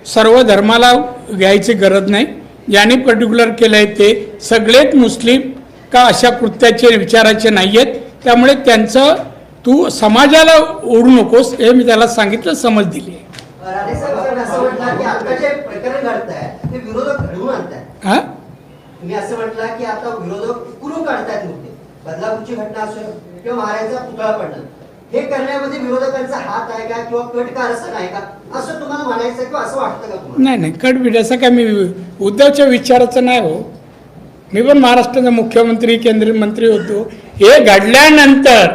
सर्व धर्माला घ्यायची गरज नाही. ज्यांनी पर्टिक्युलर केलं आहे ते सगळेच मुस्लिम का अशा कृत्याचे विचाराचे नाही आहेत. त्यामुळे त्यांचं तू समाजाला ओढू नकोस हे मी त्याला सांगितलं, समज दिली आहे. राणेसाहेब असं म्हटलं की आता जे प्रकरण घडतंय ते विरोधक घडवून आणताय. हां, तुम्ही असं म्हटलं की आता विरोधक कुरू काढतायत मुद्दे, बदलापूरची घटना असो किंवा महाराजांचा पुतळा पडणं, हे करण्यामध्ये विरोधकांचा हात आहे का किंवा कट कारस्थान आहे का असं तुम्हाला म्हणायचं किंवा असं वाटतं का तुम्हाला? नाही नाही, कट असं काय मी उद्धवच्या विचाराचं नाही हो. मी पण महाराष्ट्राचा मुख्यमंत्री केंद्रीय मंत्री होतो. हे घडल्यानंतर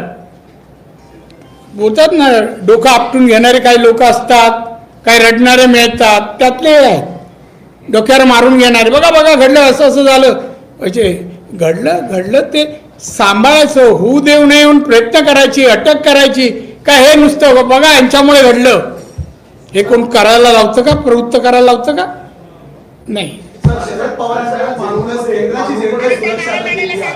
बोलतात ना, डोकं आपटून घेणारे काही लोक असतात, काही रडणारे मिळतात, त्यातले आहेत डोक्यावर मारून घेणारे. बघा बघा घडलं, असं असं झालं, म्हणजे घडलं ते सांभाळायचं, होऊ देऊ नये म्हणून प्रयत्न करायची, अटक करायची का हे नुसतं बघा यांच्यामुळे घडलं हे कोण करायला लावतं का, प्रवृत्त करायला लावतं का? नाही. शरद पवारांच्या मागूनच केंद्राची जेवढी सुरक्षा आता केली आहे.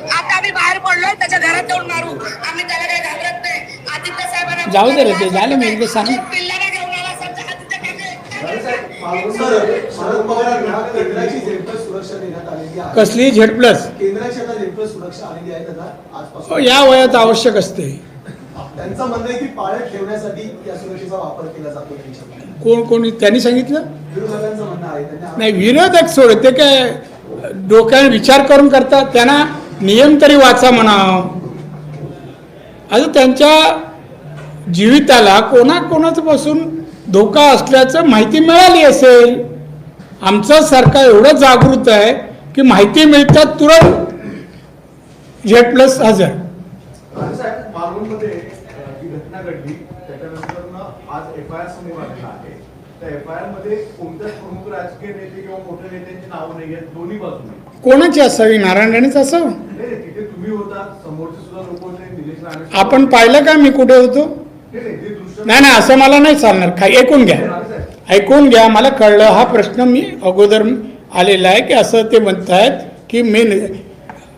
आता आम्ही बाहेर पडलोय, त्याच्या घरात जाऊन मारू, आम्ही त्याला काही घाबरत नाही. आदित्य साहेबांना जाऊ दे रे, ते झालं, मी एकदा सांग. पिल्लाला घेऊन आला समजा आदित्य शरद पवारांना केंद्राची जेवढी सुरक्षा देण्यात आलेली आहे. कसली Z+? केंद्राची आता जेवढी सुरक्षा आलेली आहे त्याचा आजपासून या वयात आवश्यक असते. त्यांचं म्हणणं आहे की पाळत ठेवण्यासाठी या सुरक्षेचा वापर केला जातो त्यांच्याकडे. कोणी त्यांनी सांगितलं? विरोधकांचं म्हणणं आहे त्यांनी नाही, विरोधक सोड, ते काय डोक्याने विचार करून करतात. त्यांना नियम तरी वाचा म्हणावं. आता त्यांच्या जीविताला कोणाकोणाचं पासून धोका असल्याचं माहिती मिळाली असेल. आमचं सरकार एवढं जागृत आहे की माहिती मिळतात तुरंत Z+ हजर. मालवणमध्ये जी घटना घडली त्याच्यानंतर आज FIR समोर आलेला आहे. त्या FIR मध्ये कोणत्याच प्रमुख राजकीय नेते किंवा मोठ्या नेत्यांची नावं नाही आहेत दोन्ही बाजूने. कोणाची असावी? नारायण राणेच असावं? नाही, तिथे तुम्ही होता, समोरचे सुद्धा लोक होते, निलेश राणे. आपण पाहिलं का मी कुठे होतो? नाही, ते दृश्य नाही नाही, असं मला नाही चालणार. काही ऐकून घ्या, ऐकून घ्या. मला कळलं हा प्रश्न मी अगोदर आलेला आहे की असं ते म्हणतायत की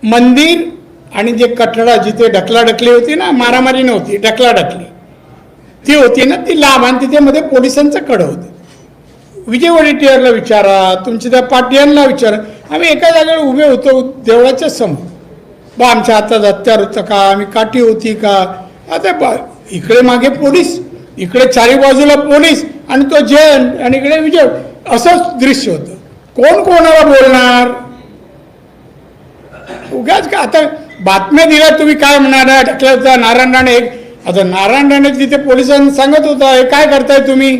मंदिर आणि जे कठडा जिथे ढकलाढकली होती ना, मारामारी नव्हती, ढकलाढकली ती होती ना, ती लांब आणि तिथे मध्ये पोलिसांचं कडं होतं. विजय वडेट्टीवारला विचारा, तुमच्या त्या पाटियांना विचारा. आम्ही एका जागेवर उभे होतो देवळाच्या समोर. बा आमच्या हातात हत्यार होतं का, आम्ही काठी होती का? आता इकडे मागे पोलीस, इकडे चारी बाजूला पोलीस आणि तो जैन आणि इकडे विजय, असंच दृश्य होतं. कोण कोणाला बोलणार? उगाच का आता बातम्या दिल्या तुम्ही काय म्हणणार ढकला होता नारायण राणे. आता नारायण राणे तिथे पोलिसांना सांगत होता हे काय करताय तुम्ही,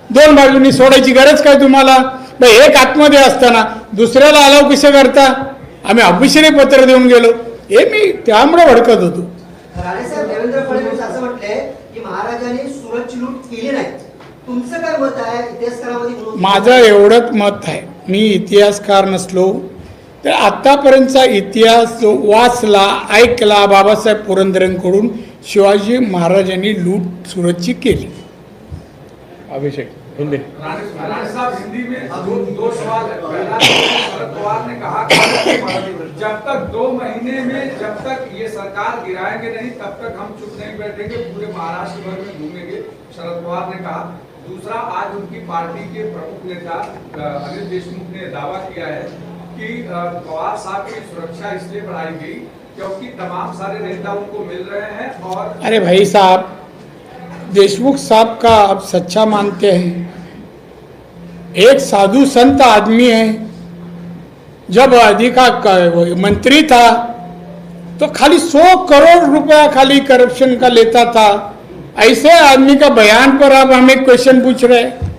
दोन बाजूंनी सोडायची गरज काय तुम्हाला? एक आतमध्ये असताना दुसऱ्याला अलाव कसे करता? आम्ही अभिश्री पत्र देऊन गेलो, हे मी त्यामुळे भडकत होतो. राणेसाहेब देवेंद्र फडणवीस असं म्हटलंय की महाराजांनी सुरतची लूट केली नाही. तुमचं काय मत आहे इतिहासकारामध्ये? माझं एवढंच मत आहे, मी इतिहासकार नसलो तर आत्तापर्यंतचा इतिहास जो वाचला ऐकला बाबासाहेब पुरंदरेंकडून, शिवाजी महाराजांनी लूट सुरतची केली. अभिषेक हिंदी. साहब हिंदी में दो सवाल है. पहला, शरद पवार ने कहा कि जब तक 2 महीने में जब तक ये सरकार गिराएंगे नहीं तब तक हम चुप नहीं बैठेंगे, पूरे महाराष्ट्र भर में घूमेंगे, शरद पवार ने कहा. दूसरा, आज उनकी पार्टी के प्रमुख नेता अनिल देशमुख ने दावा किया है कि पवार साहब की सुरक्षा इसलिए बढ़ाई गई क्योंकि तमाम सारे नेता उनको मिल रहे हैं. और अरे भाई साहब, देशमुख साहब का आप सच्चा मानते हैं? एक साधु संत आदमी है, जब मंत्री था तो खाली 100 करोड़ रुपया खाली करप्शन का लेता था. ऐसे आदमी का बयान पर आप हमें क्वेश्चन पूछ रहे हैं,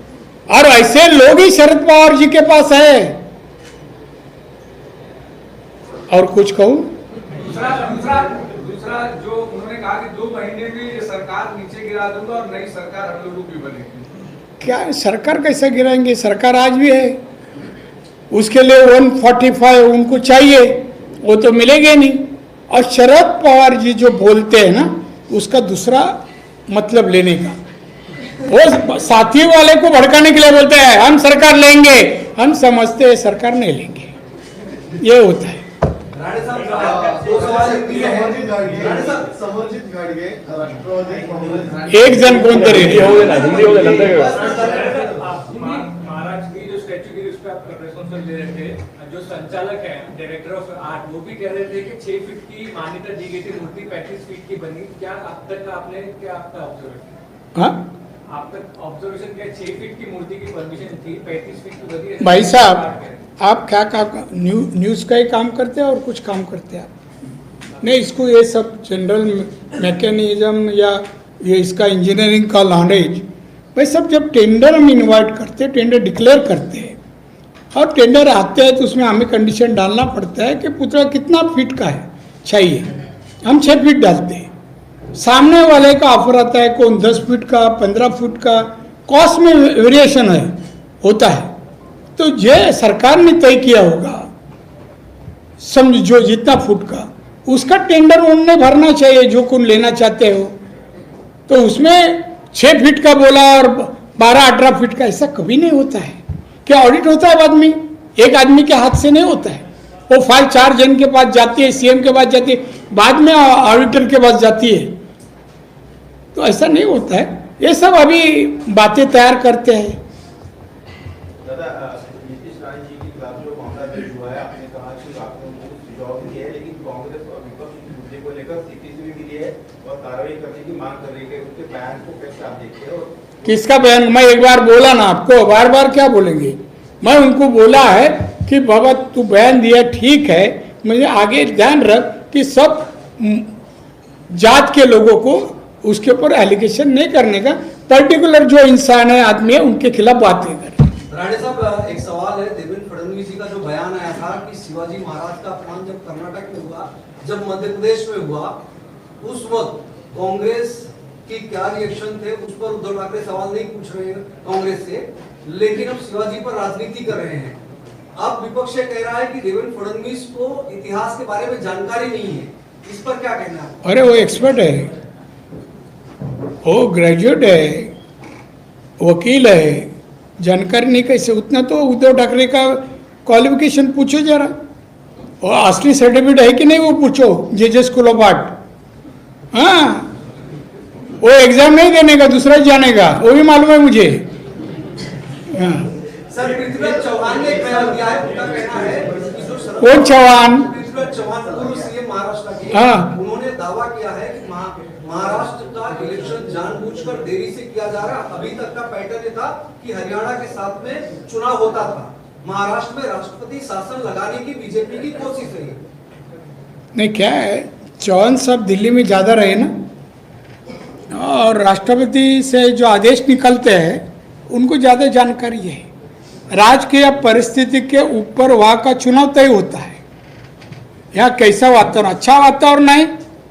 और ऐसे लोग ही शरद पवार जी के पास है. और कुछ कहूं? दूसरा जो उन्होंने कहा कि 2 महीने में ये सरकार नीचे गिरा दूंगा और नई सरकार हम लोगों की बनेगी. क्या सरकार कैसे गिराएंगे? सरकार आज भी है, उसके लिए 145 उनको चाहिए, वो तो मिलेंगे नहीं. और शरद पवार जी जो बोलते हैं ना, उसका दूसरा मतलब लेने का, वो साथी वाले को भड़काने के लिए बोलते हैं हम सरकार लेंगे, हम समझते हैं सरकार नहीं लेंगे, ये होता है। समर्जित गाडगे राष्ट्रवादी काँग्रेस एक जण कोणतरी हिंदी हो गया ना, हिंदी हो गया, नंतर क्या? महाराज की जो स्टैच्यू की उस पर आप रेस्पॉन्सिबल ले रहे थे, जो संचालक है डायरेक्टर ऑफ आर्ट, वो भी कह रहे थे कि 6 फीट की मान्यता दी गई थी, मूर्ति 35 फीट की बनी। क्या अब तक आपने क्या आपका ऑब्जर्वेशन? हाँ आप तक ऑब्जर्वेशन क्या 6 फीट की मूर्ति की परमिशन थी, 35 फीट की बनी? भाई साहब, आप क्या न्यूज़ का ही काम करते हैं और कुछ काम करते हैं आप? नहीं, इसको ये सब जनरल मैकेनिज्म या ये इसका इंजीनियरिंग का नॉलेज, भाई सब जब टेंडर हम इनवाइट करते हैं, टेंडर डिक्लेयर करते हैं और टेंडर आते हैं तो उसमें हमें कंडीशन डालना पड़ता है कि पुतला कितना फीट का है चाहिए, हम 6 फीट डालते हैं। सामने वाले का ऑफर आता है कौन 10 फीट का, 15 फीट का, कॉस्ट में वेरिएशन है होता है, तो ये सरकार ने तय किया होगा समझो जितना फुट का, उसका टेंडर उन्होंने भरना चाहिए जो कौन लेना चाहते हो। तो उसमें 6 फीट का बोला और 12-18 फीट का, ऐसा कभी नहीं होता है। क्या ऑडिट होता है बाद में? एक आदमी के हाथ से नहीं होता है, वो फाइल 4 जन के पास जाती है, सीएम के पास जाती है, बाद में ऑडिटर के पास जाती है, तो ऐसा नहीं होता है। ये सब अभी बातें तैयार करते हैं। दादा, नीतीश रानी जी के खिलाफ जो मामला दर्ज हुआ है, आपने कहा कि आपने उनको सुझाव दिए है, लेकिन कांग्रेस और विपक्ष इस मुद्दे को लेकर सीपी से भी मिली है और कार्रवाई करने की मांग कर रही है। उनके बयान को कैसे आप देखते हैं? और किसका बयान? मैं एक बार बोला ना आपको, बार बार क्या बोलेंगे? मैं उनको बोला है कि बाबा तू बयान दिया ठीक है, मुझे आगे ध्यान रख कि सब जात के लोगों को उसके ऊपर एलिगेशन नहीं करने का, पर्टिकुलर जो इंसान है, आदमी है, उनके खिलाफ बात नहीं करें। राणे साहब, एक सवाल है, देवेंद्र फडणवीस जी का जो बयान आया था कि शिवाजी महाराज का अपमान जब कर्नाटक में हुआ, जब मध्य प्रदेश में हुआ, उस वक्त कांग्रेस की क्या रिएक्शन थे, उस पर उद्धव ठाकरे सवाल नहीं पूछ रहे हैं कांग्रेस से, लेकिन अब शिवाजी पर राजनीति कर रहे हैं। अब विपक्ष कह रहा है कि देवेंद्र फडणवीस को इतिहास के बारे में जानकारी नहीं है, इस पर क्या कहना है? अरे वो एक्सपर्ट है, वो ग्रेजुएट है, वकील है, जानकारी नहीं कैसे? उतना तो उद्धव ठाकरे का क्वालिफिकेशन पूछो जरा, और असली सर्टिफिकेट है कि नहीं वो पूछो, जेजे स्कूल ऑफ आर्ट। हाँ, वो एग्जाम नहीं देने का, दूसरा जानेगा, वो भी मालूम है मुझे। हाँ। सर, पृथ्वीराज चौहान ने एक बयान दिया है, उनका कहना है कि जो शरद कौन चौहान? पृथ्वीराज चौहान पूर्व सीएम महाराष्ट्र के, हाँ। उन्होंने दावा किया है कि महाराष्ट्र का इलेक्शन जानबूझकर देरी से किया जा रहा। अभी तक का पैटर्न ये था कि हरियाणा के साथ में चुनाव होता था, महाराष्ट्र में राष्ट्रपति शासन लगाने की बीजेपी की कोशिश रही। नहीं, क्या है, चौहान साहब दिल्ली में ज़्यादा रहे ना, और राष्ट्रपति से जो आदेश निकलते हैं उनको ज़्यादा जानकारी है। राजकीय परिस्थिति के ऊपर वहाँ का चुनाव तय होता है। यहाँ कैसा वातावरण, अच्छा वातावरण है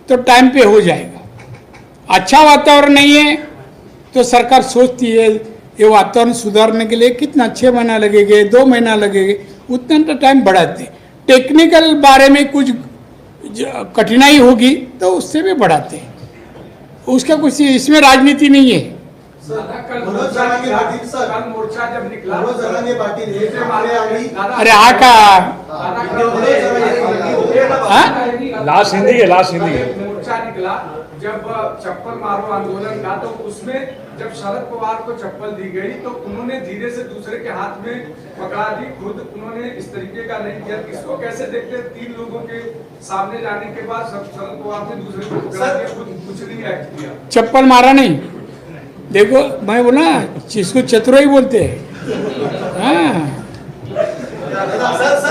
तो टाइम पे हो जाएगा, अच्छा वातावरण नहीं है तो सरकार सोचती है ये वातावरण सुधारने के लिए कितना 6 महीना लगेंगे, 2 महीना लगेंगे, उतना तो टाइम बढ़ाते। टेक्निकल बारे में कुछ कठिनाई होगी तो उससे भी बढ़ाते हैं, उसका कुछ इसमें राजनीति नहीं है। मनोज जरांगे पाटील सर, कल मोर्चा जब निकला, मनोज जरांगे पाटील हे ठाकरे आणि अरे हा का लास्ट हिंदी है, लास्ट हिंदी है। मोर्चा निकला, जब चप्पल मारो आंदोलन का, तो उसमें जब शरद पवार को चप्पल दी गई तो उन्होंने धीरे से दूसरे के हाथ में पकड़ा दी, खुद उन्होंने इस तरीके का नहीं किया। इसको कैसे देखते हैं? 3 लोगों के सामने जाने के बाद शरद पवार ने दूसरे को पकड़ा दिया, खुद कुछ नहीं एक्ट किया। चप्पल मारा नहीं, देखो मैं बोला जिसको चतुराई बोलते हैं। हाँ,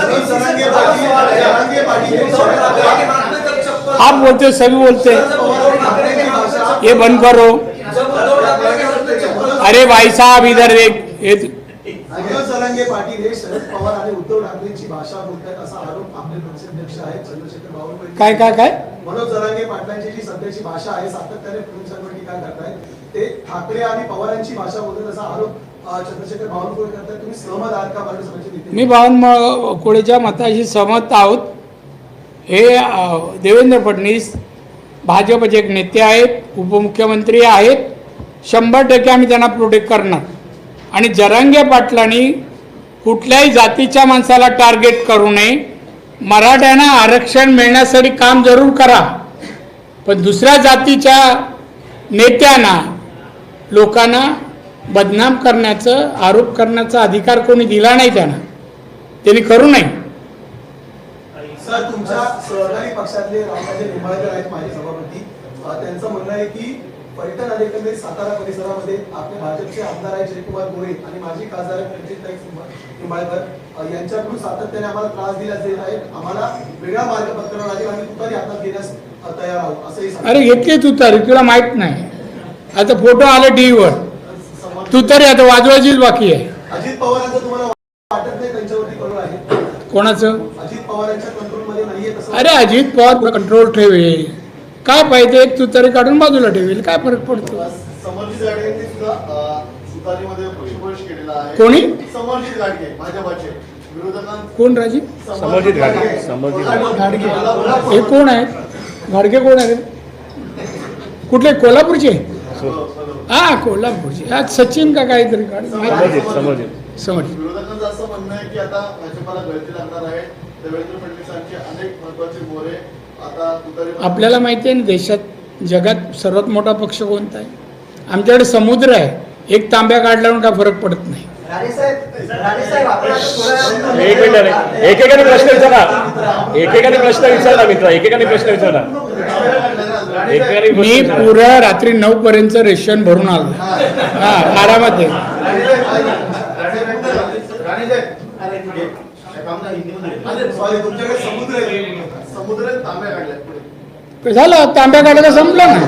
मनोज जरांगे पाटील आप बोलते हो, सभी बोलते हैं, ये बंद करो। अरे भाई साहब इधर देख, ये मनोज जरांगे पाटील हे शरद पवार आणि उद्धव ठाकरेंची भाषा बोलतात असा आरोप आपले पक्षाध्यक्ष आहेत चंद्रशेखर बावनकुळे काय काय काय मनोज जरांगे पाटलांची जी सध्याची भाषा आहे, सातत्याने पोलिसांवर टीका करतायत, ते ठाकरे आणि पवारांची भाषा बोलतात असा आरोप चंद्रशेखर बावनकुळे करतात। तुम्ही सहमत आहात का? मराठी नेते मी बावनकुळेच्या मताशी सहमत आहोत। हे देवेंद्र फडणवीस भाजपचे एक नेते आहेत, उपमुख्यमंत्री आहेत, 100% आम्ही त्यांना प्रोटेक्ट करणार. आणि जरांगे पाटलांनी कुठल्याही जातीच्या माणसाला टार्गेट करू नये. मराठ्यांना आरक्षण मिळण्यासाठी काम जरूर करा, पण दुसऱ्या जातीच्या नेत्यांना लोकांना बदनाम करण्याचं आरोप करण्याचा अधिकार कोणी दिला नाही त्यांनी करू नये. सर, तुमच्या सहकारी पक्षातले रामराजे निंबाळकर आहेत माजी सभापती, त्यांचं म्हणणं आहे की पर्यटन आणि एकंदरीत सातारा परिसरामध्ये आपले भाजपचे आमदार आहेत जयकुमार गोरे आणि माजी खासदार रणजितताई निंबाळकर यांच्याकडून सातत्याने आम्हाला त्रास दिला देत आहेत. आम्हाला वेगळा मार्ग पत्करावा लागेल आणि तुतारी हातात घेण्यास तयार आहोत असंही सांगितलं. अरे घेतली तुतारी, तुला माहित नाही. आता फोटो आले टीव्हीवर, तुतारी आता वाजवायचीच बाकी आहे. अजित पवारांचं तुम्हाला वाटत नाही त्यांच्यावरती कळून आहे? कोणाचं? अजित पवारांच्या कंट्रोलमध्ये नाहीये तसं? अरे अजित पवार कंट्रोल ठेवेल, काय पाहिजे एक तुतारी काढून बाजूला ठेवेल, काय फरक पडतो? समर्जित गाडगे सुद्धा सुतारीमध्ये पक्षप्रवेश केलेला आहे. कोणी? समर्जित गाडगे भाजपाचे विरोधकांना. कोण राजी? समर्जित गाडगे. समर्जित गाडगे हे कोण आहेत? गाडगे कोण आहेत? कुठले? कोल्हापूरचे? हा कोल्हापूरचे. आज सचिन का काहीतरी समर्जित. विरोधकांचं असं म्हणणं आहे की आता भाजपाला गळती लागणार आहे. देवेंद्र फडणवीसांचे अनेक महत्वाचे मोरे आता तुतारी. आपल्याला माहिती आहे ना, देशात जगात सर्वात मोठा पक्ष कोणता आहे? आमच्याकडे समुद्र आहे, एक तांब्या काढल्यावर काय फरक पडत नाही. एक मिनिट, एकेकाने प्रश्न विचारा. एकेकाने प्रश्न विचारला मित्र, एकेकाने प्रश्न विचारला. मी पुरा रात्री 9 पर्यंत रेशन भरून आलो. हा आरामात आहे. समुद्र तांब्या काढल्या. झालं, तांब्या काढायला संपलं ना.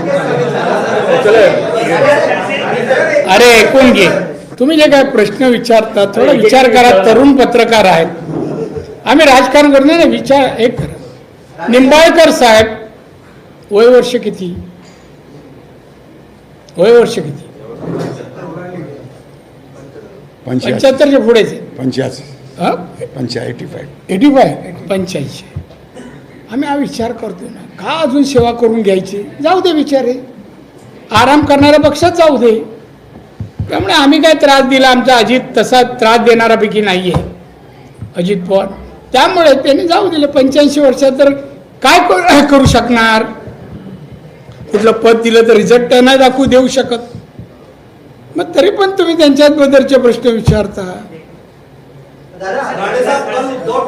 अरे ऐकून घे, तुम्ही जे काय प्रश्न विचारता थोडा विचार करा. तरुण पत्रकार आहेत, आम्ही राजकारण करतो ना. विचार एक करा. निंबाळकर साहेब वय वर्ष किती? 75च्या पुढेच. 85. आम्ही हा विचार करतोय ना, का अजून सेवा करून घ्यायची? जाऊ दे बिचारे, आराम करणाऱ्या पक्षात जाऊ दे. त्यामुळे आम्ही काय त्रास दिला? आमचा अजित तसा त्रास देणाऱ्यापैकी नाही आहे अजित पवार. त्यामुळे त्यांनी जाऊ दिले. 85 वर्षात तर काय करू शकणार? कुठलं पद दिलं तर रिझल्ट नाही दाखवू देऊ शकत. मग तरी पण तुम्ही त्यांच्याबद्दलचे प्रश्न विचारता. राणे साहब, कल उद्धव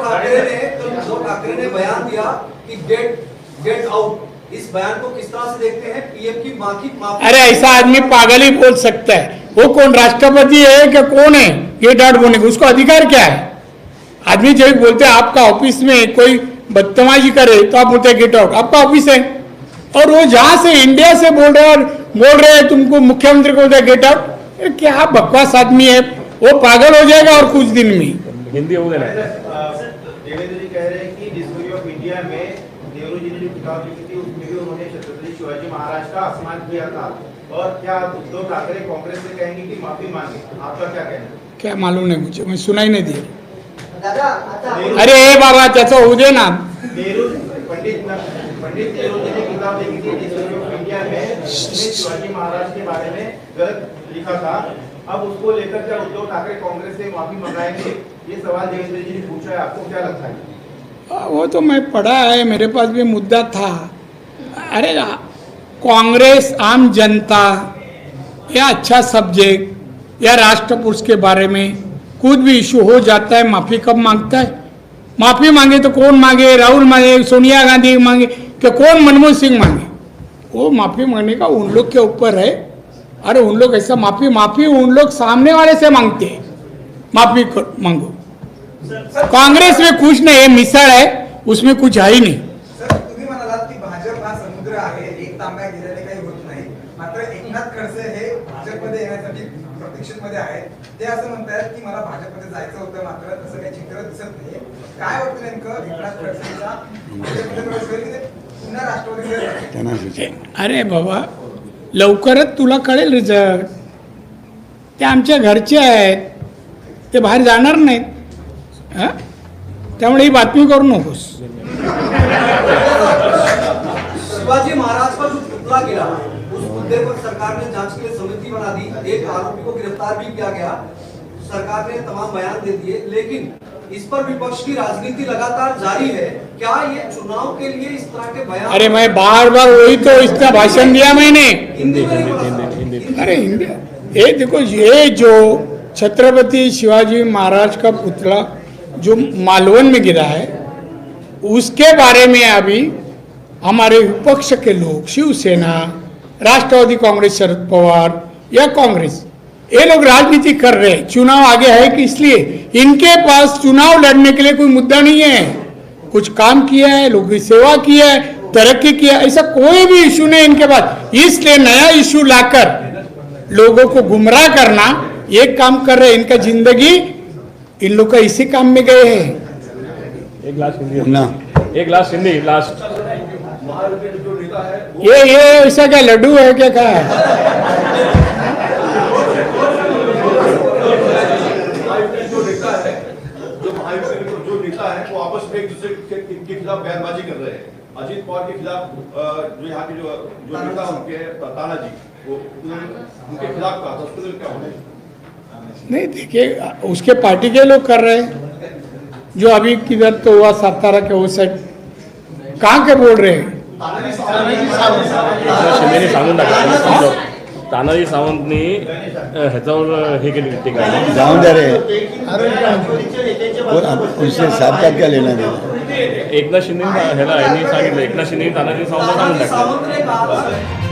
ठाकरे ने बयान दिया कि गेट आउट. इस बयान को किस तरह से देखते हैं? पीएम की माफी. अरे ऐसा आदमी पागल ही बोल सकता है. वो कौन राष्ट्रपति है क्या कौन है गेट आउट बोलने का? उसको अधिकार क्या है? आदमी जब बोलते हैं आपका ऑफिस में कोई बदतमीजी करे तो आप बोलते हैं गेट आउट. आपका ऑफिस है और वो जहां से इंडिया से बोल रहे हैं तुमको मुख्यमंत्री को बोलते हैं गेट आउट. क्या बकवास आदमी है वो. पागल हो जाएगा और कुछ दिन में. हिंदी हो गया. देवेंद्र जी कह रहे हैं कि डिस्कवरी ऑफ इंडिया में नेहरू जी ने जो किताब लिखी थी उसमें भी उन्होंने छत्रपति शिवाजी महाराज का अपमान किया था. और क्या उद्धव ठाकरे कांग्रेस से कहेंगे कि माफी मांगे? आपका क्या कहना है? क्या मालूम नहीं मुझे, मैं सुनाई नहीं दिया. अरे बाबा त्याचं होऊ दे ना. नेहरू पंडित नेहरू जी ने किताब लिखी थी डिस्कवरी ऑफ इंडिया में, उसमें शिवाजी महाराज के बारे में गलत लिखा था. अब उसको लेकर क्या उद्धव ठाकरे कांग्रेस से माफी मंगाएंगे? ये सवाल देवेंद्र जी ने पूछा है. आपको क्या लगता है? वो तो मैं पढ़ा है, मेरे पास भी मुद्दा था. अरे कांग्रेस, आम जनता या अच्छा सब्जेक्ट या राष्ट्र पुरुष के बारे में कुछ भी इशू हो जाता है, माफ़ी कब मांगता है? माफ़ी मांगे तो कौन मांगे? राहुल मांगे, सोनिया गांधी मांगे, कि कौन मनमोहन सिंह मांगे? वो माफ़ी मांगने का उन लोग के ऊपर है. अरे उन लोग ऐसा माफ़ी उन लोग सामने वाले से मांगते हैं. माफ़ी मांगो. कांग्रेस में कुछ नहीं है, मिसळ है, उसमें कुछ है ही नहीं. तुम्ही म्हणालात की भाजप हा समुद्र आहे, एक तांब्या गेल्याने काही होत नाही. मात्र एकनाथ खडसे हे भाजपमध्ये येण्यासाठी प्रतीक्षेमध्ये आहेत. ते असं म्हणतात की मला भाजपमध्ये जायचं होतं, मात्र तसं काही चित्र दिसत नाहीये. काय वाटतं नेमकं एकनाथ खडसेंचा भाजपमध्ये प्रवेश होईल की ते पुन्हा राष्ट्रवादीमध्ये? अरे बाबा, लवकरच तुला कळेल रिझल्ट. ते आमच्या घरचे आहेत, ते बाहेर जाणार नाहीत. त्यामुळे ही बातमी करू नकोस. शिवाजी महाराज का जो पुतला गिरा उस मुद्दे पर सरकार ने जांच के लिए समिति बना दी, एक आरोपी को गिरफ्तार भी किया गया, सरकार ने तमाम बयान दे दिए, लेकिन इस पर विपक्ष की राजनीति लगातार जारी है। क्या ये चुनाव के लिए इस तरह के बयान? अरे मैं बार बार वही तो इसका भाषण दिया मैंने। हिंदी में नहीं बोला सर। अरे हिंदी, ये देखो, ये जो छत्रपति शिवाजी महाराज का पुतला जो मालवन में गिरा है, उसके बारे में अभी हमारे विपक्ष के लोग, शिवसेना, राष्ट्रवादी कांग्रेस, शरद पवार या कांग्रेस, ये लोग राजनीति कर रहे हैं। चुनाव आगे है कि इसलिए इनके पास चुनाव लड़ने के लिए कोई मुद्दा नहीं है। कुछ काम किया है, लोगों की सेवा की है, तरक्की किया, ऐसा कोई भी इशू नहीं इनके पास। इसलिए नया इशू लाकर लोगों को गुमराह करना, ये काम कर रहे हैं। इनका जिंदगी इन लोग का इसी काम में गए हैं। एक ग्लास हिंदी लास्ट। ये ऐसा क्या लड्डू है क्या है? जो नेता है वो आपस में एक दूसरे के खिलाफ बयानबाजी कर रहे हैं। अजीत पवार के खिलाफ जो यहाँ के जो नेता उनके तानाजी, वो उनके खिलाफ कहा था, उसको क्या होना? नहीं, देखिए, उसके पार्टी के लोग कर रहे हैं। जो अभी किधर तो हुआ सातारा के वो साइड, कहाँ के बोल रहे हैं? शिंदेने सांगून टाकलं, तानाजी सावंतनी ह्याच्यावर हे केली टीका केली. जाऊन द्या रे, उनसे साथ का क्या लेना देना. एकनाथ शिंदे ह्याला यांनी सांगितलं, एकनाथ शिंदे तानाजी सावंतला सांगून टाकलं.